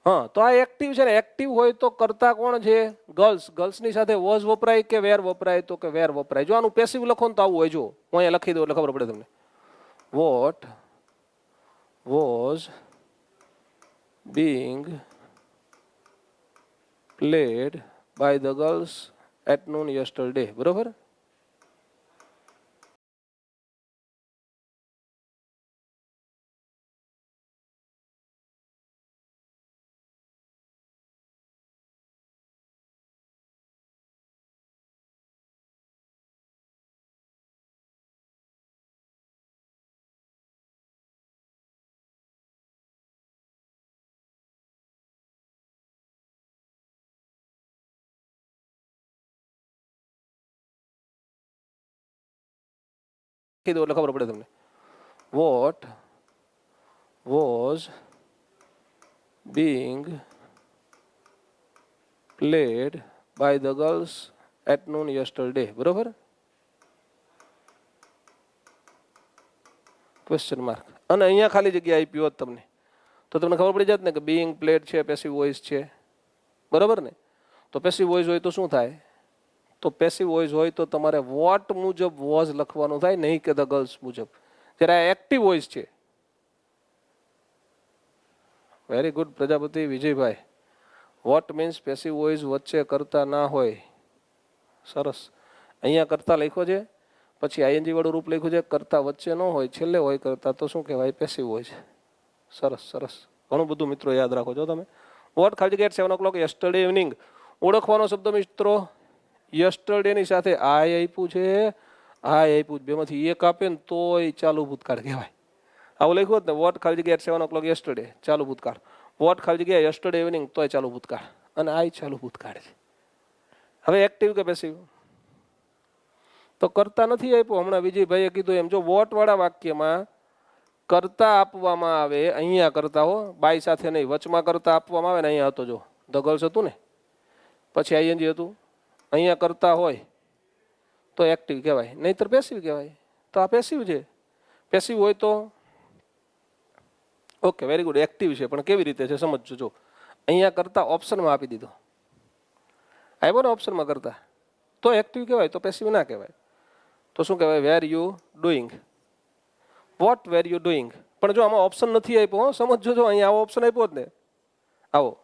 હા, તો આ એક્ટિવ છે ને, એક્ટિવ હોય તો કરતા કોણ છે? ગર્લ્સ. ગર્લ્સની સાથે વોઝ વપરાય કે વેર વપરાય? તો કે વેર વપરાય. જો આનું પેસિવ લખો ને તો આવું હોય, જો હું અહીંયા લખી દઉં એટલે ખબર પડે તમને. What was being played by the girls at noon yesterday. બરોબર? કીધું એટલે ખબર પડે તમને. What was being played by the girls at noon yesterday. બરોબર? Question mark. અને અહીંયા ખાલી જગ્યા આપી હોત તમને તો તમને ખબર પડી જાત ને કે being played છે, પેસિવ વોઇસ છે, બરોબર ને? તો પેસિવ વોઇસ હોય તો શું થાય? તો પેસિવ વોઇસ હોય તો તમારે વોટ મુજબ વોઝ લખવાનું થાય, નહીં કે ધ ગર્લ્સ મુજબ. જ્યારે આ એક્ટિવ વોઇસ છે. Very good Prajapati Vijaybhai. What means passive voice વચ્ચે કરતા ના હોય. સરસ. અહીંયા કરતા લખ્યો છે, પછી આઈએનજી વાળું રૂપ લખ્યું છે, કરતા વચ્ચે ન હોય, છેલ્લે હોય કરતા, તો શું કહેવાય? Passive voice. સરસ સરસ, ઘણું બધું મિત્રો યાદ રાખો છો તમે. વોટ ખાલી જગ્યા 7 o'clock યસ્ટરડે ઇવનિંગ. ઓળખવાનો શબ્દ મિત્રો, યસ્ટરડે ની સાથે આઈ આપ્યું છે, આઈ આપ્યું, બેમાંથી એક આપે ને તોય ચાલુ ભૂતકાળ કહેવાય. આવું લખ્યું હોત ને, વોટ ખાલી જગ્યા 7 o'clock યસ્ટરડે, ચાલુ ભૂતકાળ. વોટ ખાલી જગ્યા યસ્ટરડે ઇવનિંગ, તોય ચાલુ ભૂતકાળ. અને આઈ ચાલુ ભૂતકાળ છે. હવે એક્ટિવ કે પેસિવ? તો કરતા નથી આપ્યો, હમણાં વિજયભાઈએ કીધું એમ. જો વોટ વાળા વાક્યમાં કરતા આપવામાં આવે, અહીંયા કરતા હો, બાય સાથે નહીં, વચમાં કરતા આપવામાં આવે ને, અહીંયા હતો જો ધ ગર્લ્સ હતું ને, પછી આઈએનજી હતું, અહીંયા કરતા હોય તો એક્ટિવ કહેવાય, નહીતર પેસિવ કહેવાય. તો આ પેસિવ છે. પેસિવ હોય તો ઓકે, વેરી ગુડ, એક્ટિવ છે. પણ કેવી રીતે છે સમજજો. જો અહીંયા કરતા ઓપ્શનમાં આપી દીધો, આવ્યો ને ઓપ્શનમાં કરતા, તો એક્ટિવ કહેવાય, તો પેસિવ ના કહેવાય. તો શું કહેવાય? Were you doing. What were you doing. પણ જો આમાં ઓપ્શન નથી આપ્યો, સમજો. જો અહીંયા આવો ઓપ્શન આપ્યો જ ને, આવો,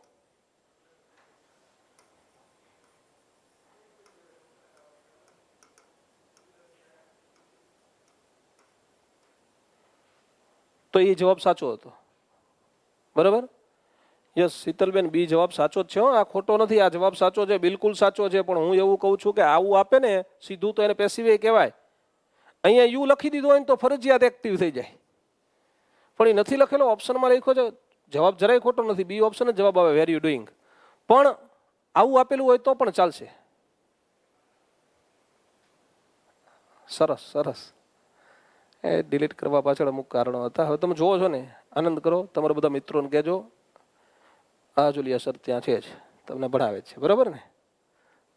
તો એ જવાબ સાચો હતો. બરાબર? યસ શીતલબેન, બી જવાબ સાચો જ છે. આ ખોટો નથી, આ જવાબ સાચો છે, બિલકુલ સાચો છે. પણ હું એવું કહું છું કે આવું આપે ને સીધું, તો એને પેસિવ કહેવાય. અહીંયા યુ લખી દીધો હોય ને તો ફરજિયાત એક્ટિવ થઈ જાય. પણ એ નથી લખેલો, ઓપ્શનમાં લખ્યો છે, જવાબ જરાય ખોટો નથી, બી ઓપ્શન જ જવાબ આવે, વેર યુ ડુઈંગ. પણ આવું આપેલું હોય તો પણ ચાલશે. સરસ સરસ. એ ડિલીટ કરવા પાછળ અમુક કારણો હતા. હવે તમે જોવો છો ને, આનંદ કરો, તમારા બધા મિત્રોને કહેજો. આ જોલિયા સર ત્યાં છે જ, તમને ભણાવે છે, બરાબર ને?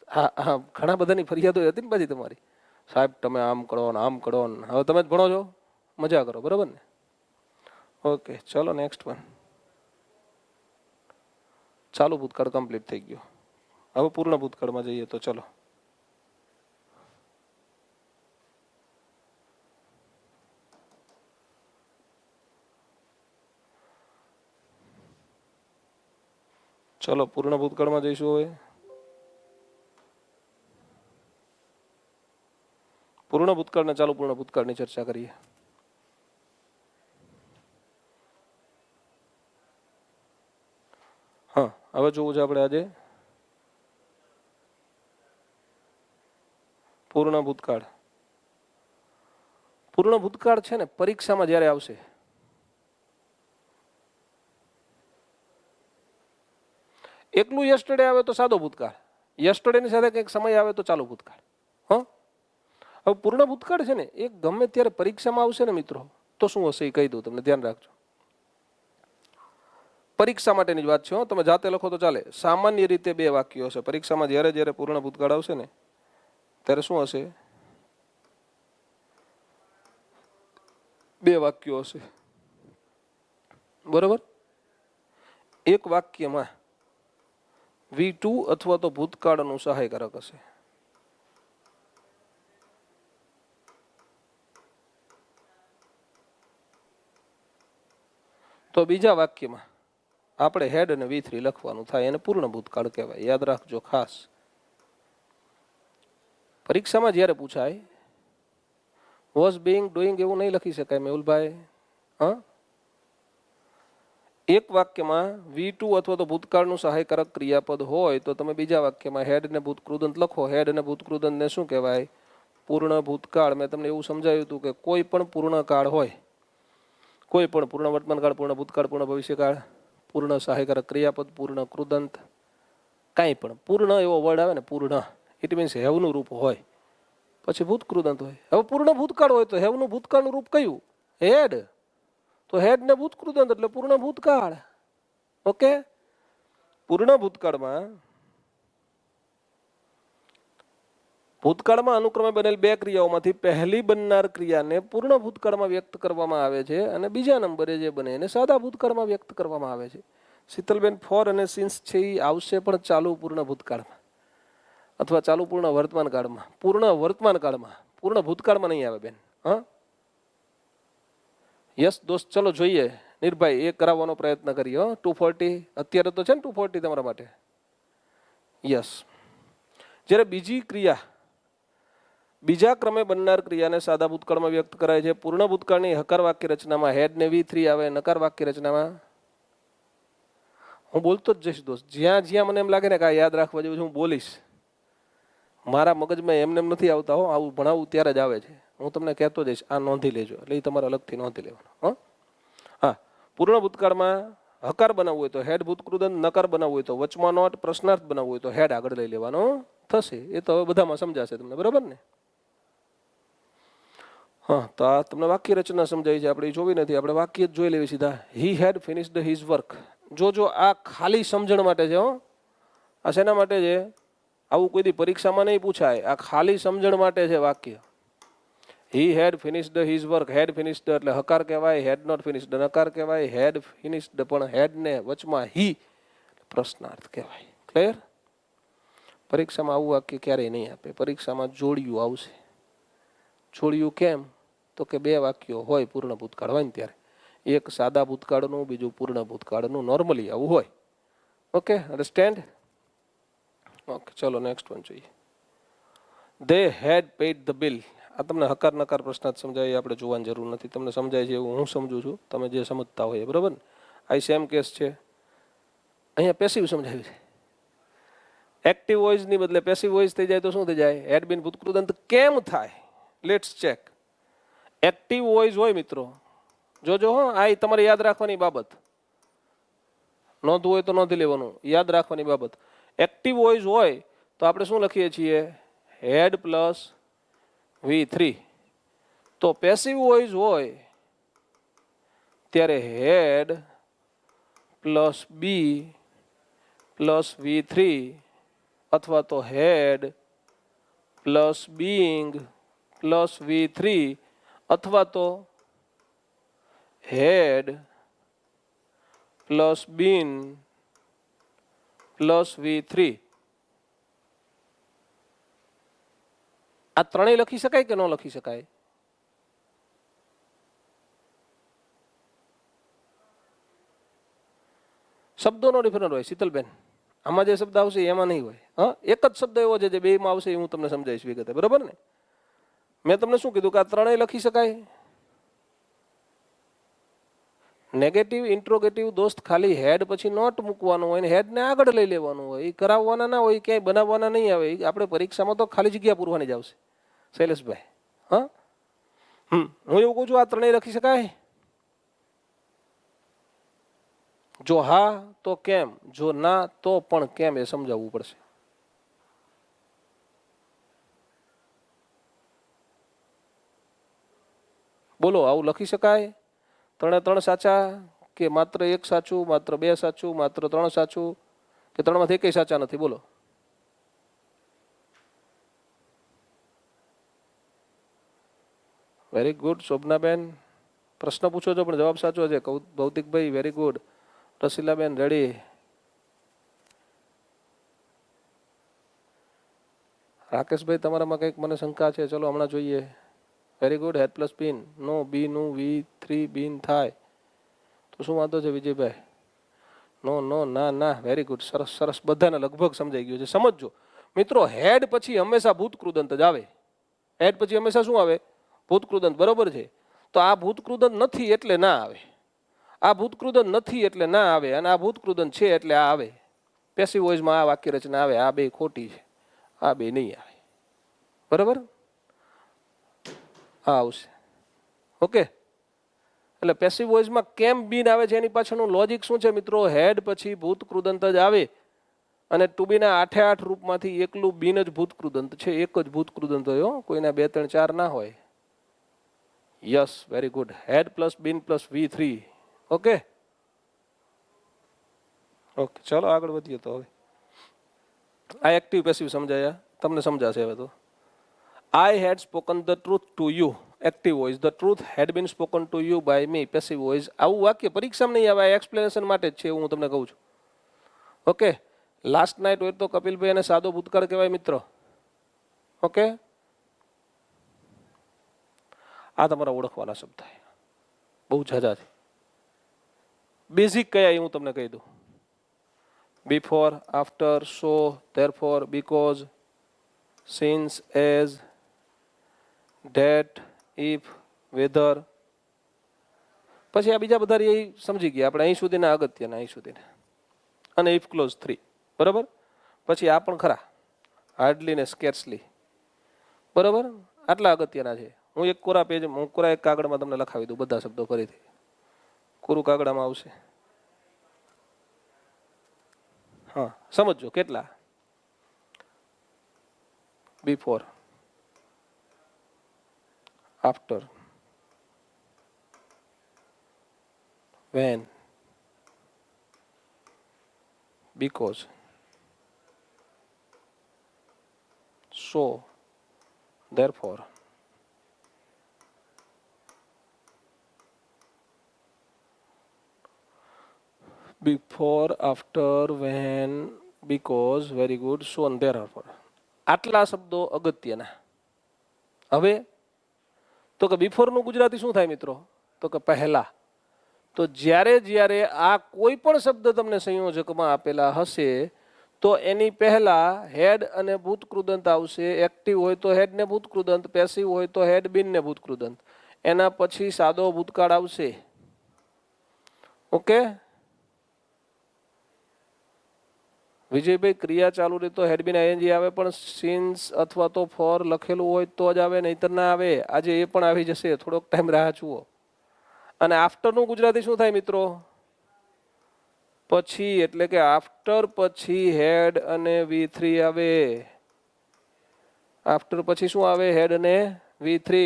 હા હા, ઘણા બધાની ફરિયાદો હતી ને પાછી તમારી. સાહેબ તમે આમ કરો ને આમ કરો ને. હવે તમે જ ભણો છો, મજા કરો, બરાબર ને? ઓકે, ચલો નેક્સ્ટ વન. ચાલુ ભૂતકાળ કમ્પ્લીટ થઈ ગયો. હવે પૂર્ણ ભૂતકાળમાં જઈએ તો ચલો. ચલો પૂર્ણ ભૂતકાળમાં જઈશું. હવે પૂર્ણ ભૂતકાળ ને ચાલુ પૂર્ણ ભૂતકાળની ચર્ચા કરીએ. હા, હવે જોવું છે આપણે આજે પૂર્ણ ભૂતકાળ. પૂર્ણ ભૂતકાળ છે ને પરીક્ષામાં જ્યારે આવશે, એકલું યસ્ટરડે આવે તો સાદો ભૂતકાળ, યસ્ટરડેની સાથે કંઈક સમય આવે તો ચાલુ ભૂતકાળ. હા, હવે પૂર્ણ ભૂતકાળ છે ને એ ગમે ત્યારે પરીક્ષામાં આવશે ને મિત્રો, તો શું હશે એ કહી દઉં તમને, ધ્યાન રાખજો. પરીક્ષા માટેની જ વાત છે, તમે જાતે લખો તો ચાલે. સામાન્ય રીતે બે વાક્યો હશે પરીક્ષામાં. જ્યારે જ્યારે પૂર્ણ ભૂતકાળ આવશે ને ત્યારે શું હશે? બે વાક્યો હશે, બરોબર? એક વાક્યમાં V2 અથવા તો ભૂતકાળનું સહાયકારક હશે. તો બીજા વાક્યમાં આપણે હેડ અને V3 લખવાનું થાય, એને પૂર્ણ ભૂતકાળ કહેવાય. યાદ રાખજો ખાસ. પરીક્ષામાં જ્યારે પૂછાય વોઝ બીઇંગ ડુઈંગ એવું નહીં લખી શકાય મેહુલભાઈ. હા, એક વાક્યમાં V2 અથવા તો ભૂતકાળનું સહાયકારક ક્રિયાપદ હોય તો તમે બીજા વાક્યમાં હેડ ને ભૂતકૃદંત લખો. હેડ અને ભૂતકૃદંતને શું કહેવાય? પૂર્ણ ભૂતકાળ. મેં તમને એવું સમજાવ્યું હતું કે કોઈ પણ પૂર્ણ કાળ હોય, કોઈ પણ પૂર્ણ વર્તમાનકાળ, પૂર્ણ ભૂતકાળ, પૂર્ણ ભવિષ્યકાળ, પૂર્ણ સહાયકારક ક્રિયાપદ, પૂર્ણ કૃદંત, કાંઈ પણ પૂર્ણ એવો વર્ડ આવે ને, પૂર્ણ, ઇટ મીન્સ હેવનું રૂપ હોય, પછી ભૂતકૃદંત હોય. હવે પૂર્ણ ભૂતકાળ હોય તો હેવનું ભૂતકાળનું રૂપ કયું? હેડ. તો હેડ ને ભૂતકૃદંત એટલે પૂર્ણ ભૂતકાળ. ઓકે, પૂર્ણ ભૂતકાળમાં ભૂતકાળમાં અનુક્રમે બનેલ બે ક્રિયાઓમાંથી પહેલી બનનાર ક્રિયાને પૂર્ણ ભૂતકાળમાં વ્યક્ત કરવામાં આવે છે અને બીજા નંબરે જે બને એને સાદા ભૂતકાળમાં વ્યક્ત કરવામાં આવે છે. શીતલબેન ફોર અને સિન્સ છે એ આવશે પણ ચાલુ પૂર્ણ ભૂતકાળમાં અથવા ચાલુ પૂર્ણ વર્તમાન કાળમાં. પૂર્ણ વર્તમાન કાળમાં, પૂર્ણ ભૂતકાળમાં નહીં આવે બેન. હા, યસ દોસ્ત, ચલો જોઈએ. નિર્ભાઈ એ કરાવવાનો પ્રયત્ન કરીએ. 240 અત્યારે તો છે ને 240 તમારા માટે. યસ, જ્યારે બીજી ક્રિયા બીજા ક્રમે બનનાર ક્રિયાને સાદા ભૂતકાળમાં વ્યક્ત કરાય છે. પૂર્ણ ભૂતકાળની હકાર વાક્ય રચનામાં હેડ ને V3 આવે, નકાર વાક્ય રચનામાં હું બોલતો જ જઈશ દોસ્ત. જ્યાં જ્યાં મને એમ લાગે ને કે આ યાદ રાખવા જેવું છે હું બોલીશ. મારા મગજમાં એમને એમ નથી આવતા હો, આવું ભણાવું ત્યારે જ આવે છે. હું તમને કહેતો જઈશ, આ નોંધી લેજો, એટલે એ તમારે અલગથી નોંધી લેવાનું. હા, પૂર્ણ ભૂતકાળમાં હકાર બનાવવું હોય તો હેડ ભૂતકૃદંત, નકાર બનાવવું હોય તો વચમાં નોટ, પ્રશ્નાર્થ બનાવવું હોય તો હેડ આગળ લઈ લેવાનો થશે. એ તો હવે બધામાં સમજાશે તમને, બરાબર ને? હા, તો આ તમને વાક્ય રચના સમજાવી છે, આપણે એ જોવી નથી, આપણે વાક્ય જ જોઈ લેવી સીધા. હી હેડ ફિનિશ્ડ હિઝ વર્ક. જો આ ખાલી સમજણ માટે છે. હો, આ શેના માટે છે? આવું કોઈ દી પરીક્ષામાં નહીં પૂછાય. આ ખાલી સમજણ માટે છે વાક્ય. હી હેડ ફિનિશ્ડ હિઝ વર્ક. હેડ ફિનિશ્ડ એટલે હકાર કહેવાય, હેડ નોટ ફિનિશ્ડ નકાર કહેવાય, હેડ ફિનિશ્ડ પણ હેડ ને વચમાં હી પ્રશ્નાર્થ કહેવાય. ક્લિયર? પરીક્ષામાં આવું વાક્ય ક્યારેય નહીં આપે. પરીક્ષામાં જોડિયું આવશે. જોડિયું કેમ? તો કે બે વાક્યો હોય પૂર્ણ ભૂતકાળ હોય ને ત્યારે, એક સાદા ભૂતકાળનું, બીજું પૂર્ણ ભૂતકાળનું. નોર્મલી આવું હોય. Okay, understand? ઓકે, ચલો નેક્સ્ટ વન જોઈએ. They had paid the bill. આ તમને હકાર નકાર પ્રશ્નાર્થ સમજાય, આપણે જોવાની જરૂર નથી. તમને સમજાય છે એવું હું સમજુ છું, તમે જે સમજતા હોય બરાબર ને? આ સેમ કેસ છે. અહીંયા પેસિવ સમજાવ્યું છે. એક્ટિવ વોઇસની બદલે પેસિવ વોઇસ થઈ જાય તો શું થઈ જાય? હેડ બીન ભૂતકૃદંત કેમ થાય? Let's check. એક્ટિવ વોઇસ હોય મિત્રો, જોજો હો, આ તમારે યાદ રાખવાની બાબત. નોંધવું હોય તો નોંધી લેવાનું, યાદ રાખવાની બાબત. એક્ટિવ વોઇસ હોય તો આપણે શું લખીએ છીએ? Had plus V3. તો પેસિવ વોઇસ હોય ત્યારે had plus B plus V3 અથવા તો had plus being plus V3 અથવા તો હેડ પ્લસ બીન પ્લસ V3. આ ત્રણેય લખી શકાય કે ન લખી શકાય? શબ્દોનો ડિફરન્ટ હોય શીતલબેન. આમાં જે શબ્દ આવશે એમાં નહીં હોય. હા, એક જ શબ્દ એવો છે જે બેમાં આવશે એ હું તમને સમજાવીશ વિગતે, બરાબર ને? મેં તમને શું કીધું કે આ ત્રણેય લખી શકાય. નેગેટિવ ઇન્ટ્રોગેટિવ દોસ્ત ખાલી હેડ પછી નોટ મૂકવાનું હોય ને હેડને આગળ લઈ લેવાનું હોય. એ કરાવવાના ના હોય, ક્યાંય બનાવવાના નહીં આવે. આપણે પરીક્ષામાં તો ખાલી જગ્યા પૂરવાની જ આવશે. શૈલેષભાઈ, હા, હું એવું કહું છું, આ ત્રણેય લખી શકાય? જો હા તો કેમ, જો ના તો પણ કેમ, એ સમજાવવું પડશે. બોલો, આવું લખી શકાય? ત્રણે ત્રણ સાચા કે માત્ર એક સાચું, માત્ર બે સાચું, માત્ર ત્રણ સાચું, કે ત્રણમાંથી એકેય સાચા નથી? બોલો. વેરી ગુડ શોભનાબેન, પ્રશ્ન પૂછો છો પણ જવાબ સાચો છે. Bhautikbhai very good. Rasilaben ready. Rakeshbhai તમારામાં કંઈક મને શંકા છે, ચલો હમણાં જોઈએ. Very good. Had plus been, નો બી નું V3 બીન થાય તો શું વાંધો છે વિજયભાઈ? નો નો ના ના, વેરી ગુડ, સરસ સરસ, બધાને લગભગ સમજાઈ ગયું છે. સમજજો મિત્રો, હેડ પછી હંમેશા ભૂતકૃદંત જ આવે. હેડ પછી હંમેશા શું આવે? ભૂતકૃદંત, બરોબર છે? તો આ ભૂતકૃદંત નથી એટલે ના આવે, આ ભૂતકૃદંત નથી એટલે ના આવે, અને આ ભૂતકૃદંત છે એટલે આ આવે. પેસિવ વોઇસમાં આ વાક્ય રચના આવે. આ બે ખોટી છે, આ બે નહીં આવે, બરાબર? આ આવશે. ઓકે, એટલે પેસિવ વોઇસમાં કેમ બીન આવે છે એની પાછળનું લોજિક શું છે મિત્રો? હેડ પછી ભૂતકૃદંત જ આવે, અને ટુ બીના 8 રૂપમાંથી એકલું બીન જ ભૂતકૃદંત છે. એક જ ભૂતકૃદંત હોય, કોઈના 2 3 4 ના હોય. Yes, very good. Had plus been plus V3. Okay okay, ચલો આગળ વધીએ. તો હવે આ એક્ટિવ પેસિવ સમજાયા, તમને સમજાશે હવે તો. I had spoken the truth to you. Active voice, the truth had been spoken to you by me. Passive voice. આવું વાક્ય પરીક્ષામાં નહીં આવે, એક્સપ્લેનેશન માટે જ છે, એવું હું તમને કહું છું. ઓકે, લાસ્ટ નાઇટ હોય તો કપિલભાઈ એને સાદો ભૂતકાળ કહેવાય મિત્રો. ઓકે, આ તમારા ઓળખવાના શબ્દ બહુ ઝાઝા છે. બેઝિક કયા એ હું તમને કહી દઉં. Before, after, so, therefore, because, since, as, that, if, whether. પછી આ બીજા બધા એ સમજી ગયા આપણે, અહીં સુધીના અગત્યના, અહીં સુધીના. અને ઇફ ક્લોઝ 3, બરાબર? પછી આ પણ ખરા, હાર્ડલી ને સ્કેર્સલી, બરાબર? આટલા અગત્યના છે. હું એક કોરા પેજ, હું કોરા એક કાગળમાં તમને લખાવી દઉં બધા શબ્દો ફરીથી. કોરું કાગળમાં આવશે. હા, સમજો કેટલા. Before, after, when, because, so, therefore. Before, after, when, because, very good, so and therefore. આટલા શબ્દો અગત્યના. હવે તો કે બિફોરનું ગુજરાતી શું થાય મિત્રો? તો કે પહેલા. તો જ્યારે જ્યારે આ કોઈ પણ શબ્દ તમને સંયોજકમાં આપેલા હશે તો એની પહેલા હેડ અને ભૂતકૃદંત આવશે. એક્ટિવ હોય તો હેડ ને ભૂતકૃદંત, પેસિવ હોય તો હેડ બીન ને ભૂતકૃદંત. એના પછી સાદો ભૂતકાળ આવશે. ઓકે, વિજયભાઈ ક્રિયા ચાલુ રહી તો હેડ બીન આઈએનજી આવે, પણ સિન્સ અથવા તો ફોર લખેલું હોય તો જ આવે, નહીતર ના આવે. આજે એ પણ આવી જશે, થોડોક ટાઈમ રાહ જુઓ. અને આફ્ટરનું ગુજરાતી શું થાય મિત્રો? પછી, એટલે કે આફ્ટર પછી હેડ અને V3 આવે. આફ્ટર પછી શું આવે? હેડ અને V3.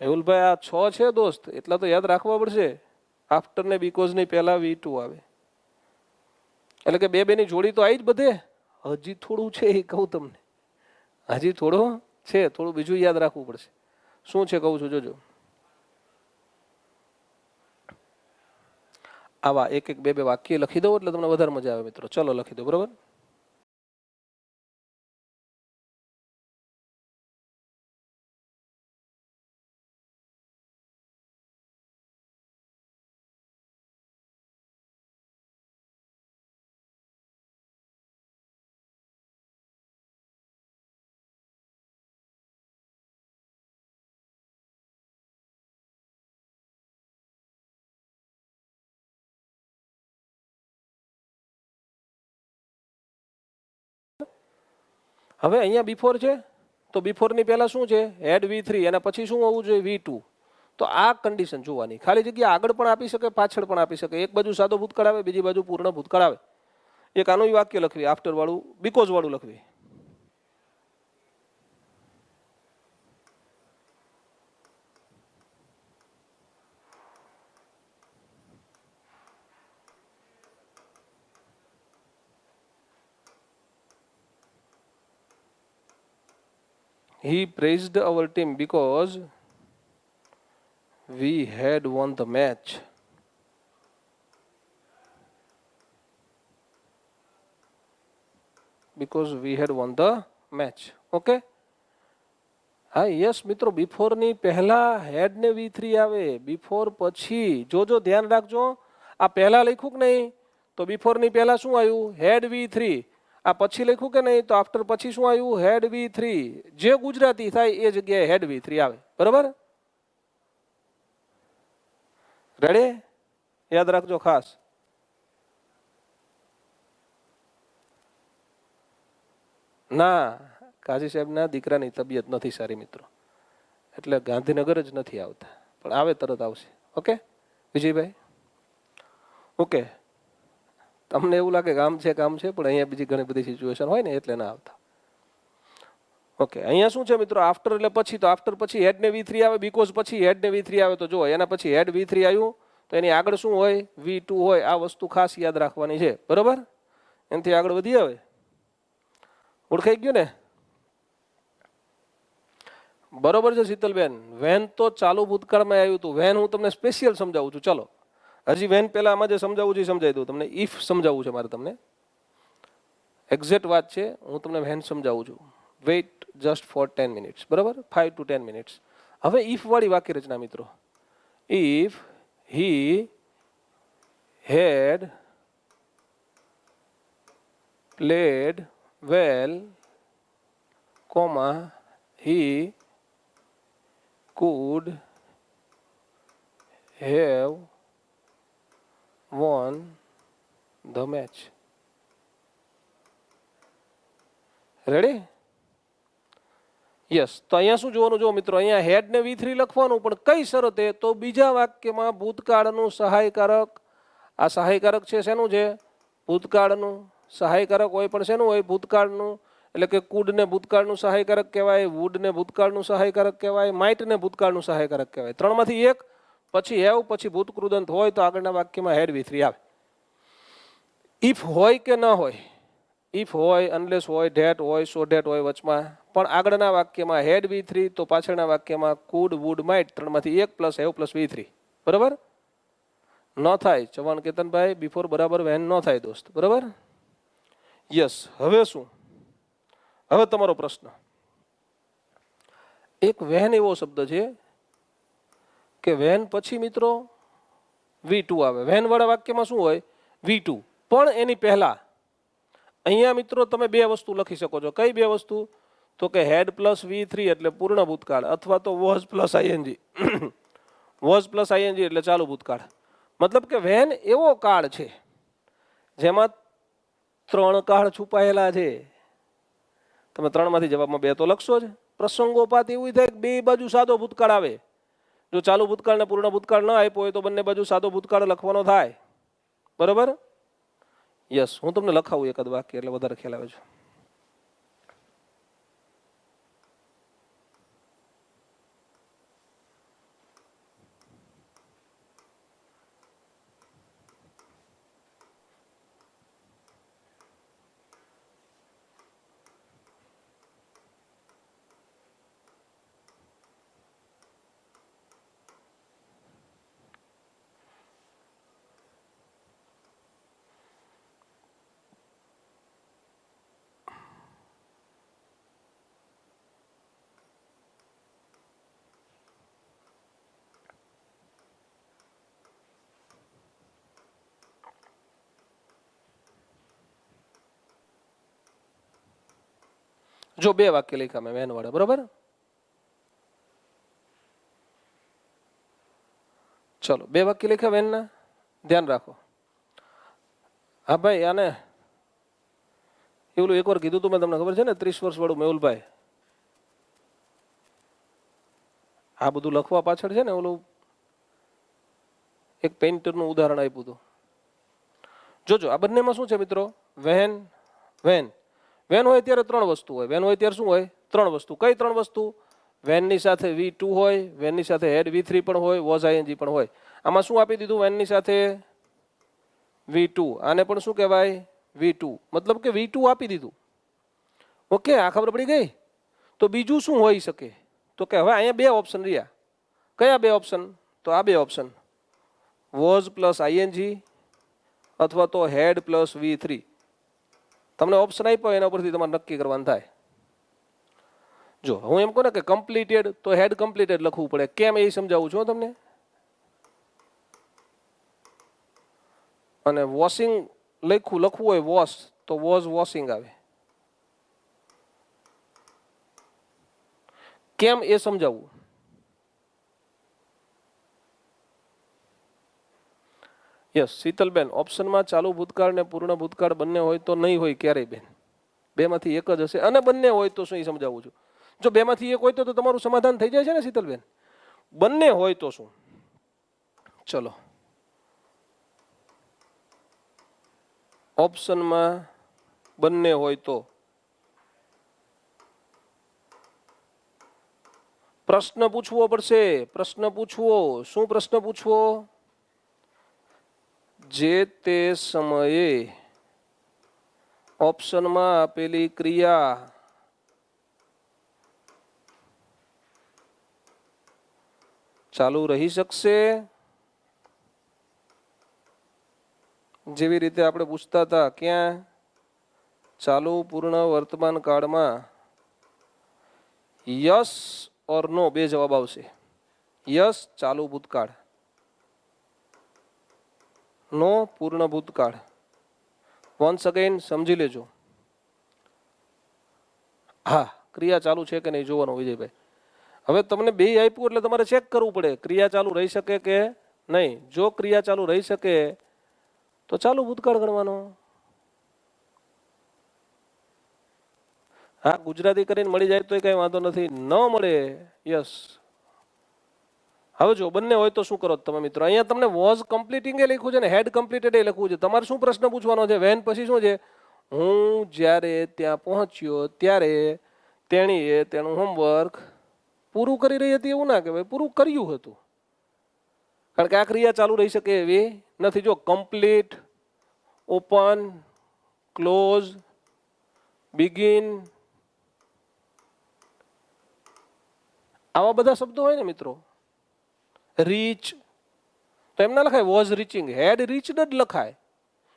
મેહુલભાઈ આ 6 છે દોસ્ત, એટલા તો યાદ રાખવા પડશે. આફ્ટર ને બીકોઝ ની પહેલા V2 આવે, એટલે કે બે બેની જોડી તો આવી જ બધે. હજી થોડું છે એ કહું તમને, હજી થોડું છે, થોડું બીજું યાદ રાખવું પડશે. શું છે કહું છું, જોજો. આવા એક એક બે બે વાક્ય લખી દો એટલે તમને વધારે મજા આવે મિત્રો. ચલો લખી દો, બરોબર. હવે અહીંયા બિફોર છે તો બિફોરની પહેલા શું છે, હેડ V3, અને પછી શું હોવું જોઈએ, V2. તો આ કન્ડિશન જોવાની. ખાલી જગ્યા આગળ પણ આપી શકે, પાછળ પણ આપી શકે. એક બાજુ સાદો ભૂતકાળ આવે, બીજી બાજુ પૂર્ણ ભૂતકાળ આવે. એક આનું વાક્ય લખવી, આફ્ટર વાળું, બીકોઝ વાળું લખવી. He praised our team because we had won the match. Because we had won the match. Okay? હા યસ મિત્રો, બિફોરની પહેલા હેડ ને V3 આવે, બિફોર પછી જોજો, ધ્યાન રાખજો. આ પહેલા લખ્યું કે નહીં તો બિફોરની પહેલા શું આવ્યું, હેડ V3. આ પછી લખ્યું કે નહીં તો આફ્ટર પછી શું આવ્યું, હેડ V3. જે ગુજરાતી થાય એ જગ્યાએ હેડ V3 આવે, બરાબર. રેડી? યાદ રાખજો ખાસ. ના, કાજી સાહેબના દીકરાની તબિયત નથી સારી મિત્રો, એટલે ગાંધીનગર જ નથી આવતા, પણ આવે તરત આવશે. ઓકે વિજયભાઈ? ઓકે. તમને એવું લાગે કામ છે પણ અહીંયા બીજી ઘણી બધી સિચ્યુએશન હોય ને એટલે ના આવતા. ઓકે, અહીંયા શું છે મિત્રો, આફ્ટર એટલે પછી. તો આફ્ટર પછી હેડ ને V3 આવે, બીકોઝ પછી હેડ ને V3 આવે. તો જો એના પછી હેડ V3 આવ્યું તો એની આગળ શું હોય, V2 હોય. આ વસ્તુ ખાસ યાદ રાખવાની છે, બરોબર. એનાથી આગળ વધી આવે. ઓળખાઈ ગયું ને? બરોબર છે શીતલબેન. વેન તો ચાલુ ભૂતકાળમાં આવ્યું હતું. વેન હું તમને સ્પેશિયલ સમજાવું છું. ચલો હજી વેન પહેલા આમાં જે સમજાવું છે સમજાવી દઉં તમને. ઇફ સમજાવવું છે મારે તમને, એક્ઝેક્ટ વાત છે. હું તમને વેન સમજાવું છું. વેઇટ જસ્ટ ફોર 10 મિનિટ્સ, બરાબર, 5 to 10 મિનિટ્સ. હવે ઇફ વાળી વાક્ય રચના મિત્રો. If he had played well, comma, he could have won the match. Ready? Yes. તો અહીંયા શું જોવાનું, જો મિત્રો, અહીંયા હેડ ને V3 લખવાનું, પણ કઈ શરતે, તો બીજા વાક્યમાં ભૂતકાળનું સહાયકારક. આ સહાયકારક છે શેનું છે, ભૂતકાળનું. સહાયકારક હોય પણ શેનું હોય, ભૂતકાળનું. એટલે કે કુડ ને ભૂતકાળનું સહાયકારક કહેવાય, વુડ ને ભૂતકાળનું સહાયકારક કહેવાય, માઇટ ને ભૂતકાળનું સહાયકારક કહેવાય. ત્રણમાંથી એક. પછી હેવ, પછી ભૂતકૃદંત હોય તો આગળના વાક્યમાં હેડ V3 આવે. ઇફ હોય કે ન હોય, ઇફ હોય, અનલેસ હોય, ધેટ હોય, સો ધેટ હોય વચમાં, પણ આગળના વાક્યમાં હેડ V3, તો પાછળના વાક્યમાં કુડ, વુડ, માઇટ, ત્રણમાંથી એક પ્લસ હેવ પ્લસ V3, બરાબર. ન થાય ચવાણ કેતનભાઈ, બિફોર બરાબર વેન ન થાય દોસ્ત, બરાબર. યસ. હવે શું, હવે તમારો પ્રશ્ન. એક વેન એવો શબ્દ છે કે વેન પછી મિત્રો V2 આવે. વેન વાળા વાક્યમાં શું હોય, V2. પણ એની પહેલા અહીંયા મિત્રો તમે બે વસ્તુ લખી શકો છો. કઈ બે વસ્તુ? તો કે હેડ પ્લસ V3 એટલે પૂર્ણ ભૂતકાળ, અથવા તો was plus ING. Was plus ING એટલે ચાલુ ભૂતકાળ. મતલબ કે વેન એવો કાળ છે જેમાં ત્રણ કાળ છુપાયેલા છે. તમે ત્રણમાંથી જવાબમાં બે તો લખશો જ. પ્રસંગોપાત એવું થાય કે બે બાજુ સાદો ભૂતકાળ આવે. જો ચાલુ ભૂતકાળ ને પૂર્ણ ભૂતકાળ ન આપ્યો હોય તો બંને બાજુ સાદો ભૂતકાળ લખવાનો થાય, બરોબર. યસ. હું તમને લખાવું એકાદ વાક્ય એટલે વધારે ખ્યાલ આવે છે. જો બે વાક્ય લખ્યા મેં વેન વાળા, બરોબર. ચલો બે વાક્ય લખ્યા વેનના, ધ્યાન રાખો. હા ભાઈ, આને એવું એકવાર કીધું તું મેં તમને, ખબર છે ને, 30 વર્ષ વાળું મેહુલભાઈ. આ બધું લખવા પાછળ છે ને ઓલું એક પેઇન્ટરનું ઉદાહરણ આપ્યું હતું. જોજો આ બંનેમાં શું છે મિત્રો, વેન વેન વેન હોય ત્યારે ત્રણ વસ્તુ હોય. વેન હોય ત્યારે શું હોય? ત્રણ વસ્તુ. કઈ ત્રણ વસ્તુ? વેનની સાથે V2 હોય, વેનની સાથે હેડ V3 પણ હોય, વોઝ ING પણ હોય. આમાં શું આપી દીધું? વેનની સાથે V2. આને પણ શું કહેવાય? V2. મતલબ કે V2 આપી દીધું. ઓકે, આ ખબર પડી ગઈ. તો બીજું શું હોઈ શકે? તો કે હવે અહીંયા બે ઓપ્શન રહ્યા. કયા બે ઓપ્શન? તો આ બે ઓપ્શન, વોઝ પ્લસ ING અથવા તો હેડ પ્લસ V3. તમને ઓપ્શન આપ્યો એના પરથી તમારે નક્કી કરવાનું થાય. જો હું એમ કહું ને કે કમ્પ્લીટેડ, તો હેડ કમ્પ્લીટેડ લખવું પડે. કેમ એ સમજાવું છું તમને. અને વોશિંગ લખવું હોય વોશ, તો વોઝ વોશિંગ આવે. કેમ એ સમજાવવું. યસ શીતલબેન, ઓપ્શનમાં ચાલુ ભૂતકાળ ને પૂર્ણ ભૂતકાળ બંને હોય તો નહીં હોય ક્યારેય બેન. બેમાંથી એક જ હશે. અને બંને હોય તો શું એ સમજાવું છું. જો બેમાંથી એક હોય તો તમારું સમાધાન થઈ જાય છે ને શીતલબેન. બંને હોય તો શું? ચલો, ઓપ્શનમાં બંને હોય તો પ્રશ્ન પૂછવો પડશે. પ્રશ્ન પૂછવો. શું પ્રશ્ન પૂછવો? જે તે સમયે ઓપ્શનમાં આપેલી ક્રિયા ચાલુ રહી શકશે. જેવી રીતે આપણે પૂછતા હતા, ક્યાં? ચાલુ પૂર્ણ વર્તમાન કાળમાં યસ ઓર નો બે જવાબ આવશે. યસ ચાલુ ભૂતકાળ, નો પૂર્ણ ભૂતકાળ. વન્સ અગેન સમજી લેજો. હા, ક્રિયા ચાલુ છે કે નહીં જોવાનું વિજયભાઈ. હવે તમને બે આપ્યું એટલે તમારે ચેક કરવું પડે ક્રિયા ચાલુ રહી શકે કે નહીં. જો ક્રિયા ચાલુ રહી શકે તો ચાલુ ભૂતકાળ ગણવાનો. હા, ગુજરાતી કરીને મળી જાય તો કઈ વાંધો નથી. ન મળે યસ. હવે જો બંને હોય તો શું કરો તમે મિત્રો? અહીંયા તમને વોઝ કમ્પ્લીટિંગ એ લખ્યું છે ને હેડ કમ્પ્લીટેડ એ લખવું છે. તમારે શું પ્રશ્ન પૂછવાનો છે? વેન પછી શું છે? હું જ્યારે ત્યાં પહોંચ્યો ત્યારે તેણીએ તેનું હોમવર્ક પૂરું કરી રહી હતી. એવું ના કહેવાય, પૂરું કર્યું હતું. કારણ કે આ ક્રિયા ચાલુ રહી શકે એવી નથી. જો કમ્પ્લીટ, ઓપન, ક્લોઝ, બિગિન, આવા બધા શબ્દો હોય ને મિત્રો. રીચ તો એમ ના લખાય વોઝ રીચિંગ. હેડ રીચડ જ લખાય.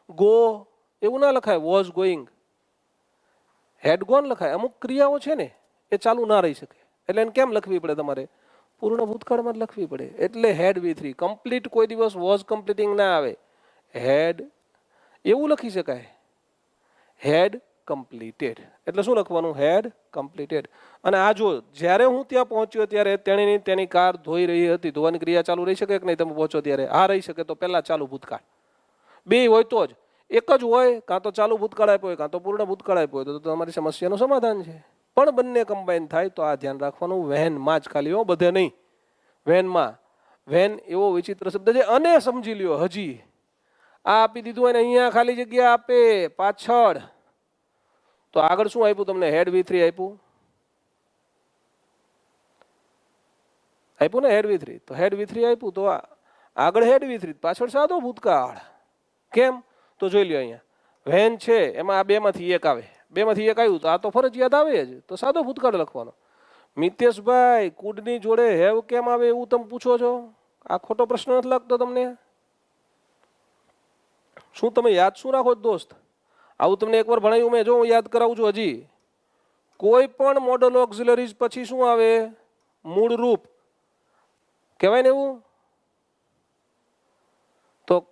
ગો એવું ના લખાય વોઝ ગોઈંગ. હેડ ગોન લખાય. અમુક ક્રિયાઓ છે ને એ ચાલુ ના રહી શકે એટલે એને કેમ લખવી પડે? તમારે પૂર્ણ ભૂતકાળમાં જ લખવી પડે. એટલે હેડ V3. કમ્પ્લીટ કોઈ દિવસ વોઝ કમ્પ્લીટિંગ ના આવે. હેડ એવું લખી શકાય, હેડ કમ્પ્લીટેડ. એટલે શું લખવાનું? હેડ કમ્પ્લીટેડ. અને આ જો જ્યારે હું ત્યાં પહોંચ્યો ત્યારે તેણીની તેની કાર ધોઈ રહી હતી. ધોવાની ક્રિયા ચાલુ રહી શકે કે નહીં? તમે પહોંચો ત્યારે હા રહી શકે. તો પહેલા ચાલુ ભૂતકાળ. બે હોય તો જ. એક જ હોય કાં તો ચાલુ ભૂતકાળ આપ્યો હોય કાં તો પૂર્ણ ભૂતકાળ આપ્યો હોય તો તમારી સમસ્યાનું સમાધાન છે. પણ બંને કમ્બાઈન થાય તો આ ધ્યાન રાખવાનું. વેનમાં જ ખાલી હો, બધે નહીં. વેનમાં. વેન એવો વિચિત્ર શબ્દ છે. અને સમજી લ્યો હજી આ આપી દીધું હોય ને અહીંયા ખાલી જગ્યા આપે પાછળ, તો આગળ શું આપ્યું તમને? હેડ V3 આપ્યું. આપ્યું ને હેડ V3. તો હેડ V3 આપ્યું તો આગળ હેડ V3, પાછળ સાદો ભૂતકાળ. કેમ? તો જોઈ લ્યો અહીંયા વેન છે એમાં આ બેમાંથી એક આવે. બેમાંથી એક આવ્યું તો આ તો ફરજિયાત આવે જ. તો સાદો ભૂતકાળ લખવાનો. મિતેશભાઈ, કુડની જોડે હેવ કેમ આવે એવું તમે પૂછો છો? આ ખોટો પ્રશ્ન નથી લાગતો તમને? શું તમે યાદ શું રાખો દોસ્ત? આવું તમને એકવાર ભણાયું મેં. જો હું યાદ કરાવું છું હજી. કોઈ પણ મોડલ ઓક્ઝિલરીઝ પછી શું આવે? મૂળ રૂપ કહેવાય ને એવું. તો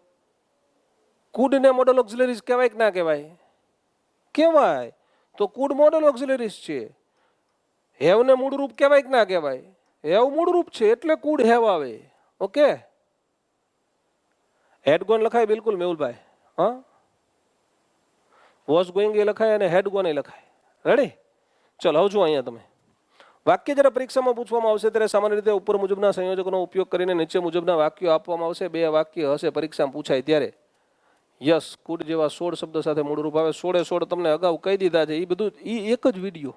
કુડ ને મોડલ ઓક્ઝિલરીઝ કહેવાય કે ના કહેવાય? કહેવાય. તો કુડ મોડલ ઓક્ઝિલરીઝ છે. હેવને મૂળરૂપ કહેવાય કે ના કહેવાય? હેવ મૂળરૂપ છે એટલે કુડ હેવ આવે. ઓકે, હેડ ગોન લખાય બિલકુલ મેહુલભાઈ. હા, વોઝ ગોઈંગ એ લખાય અને હેડ ગોન એ લખાય. રેડી? ચલો હવે જુઓ અહીંયા તમે વાક્ય જ્યારે પરીક્ષામાં પૂછવામાં આવશે ત્યારે સામાન્ય રીતે ઉપર મુજબના સંયોજકોનો ઉપયોગ કરીને નીચે મુજબના વાક્યો આપવામાં આવશે. 2 વાક્ય હશે પરીક્ષામાં પૂછાય ત્યારે. યસ, કુડ જેવા 16 શબ્દ સાથે મૂળરૂપ આવે. 16 તમને અગાઉ કહી દીધા છે. એ બધું એક જ વિડીયો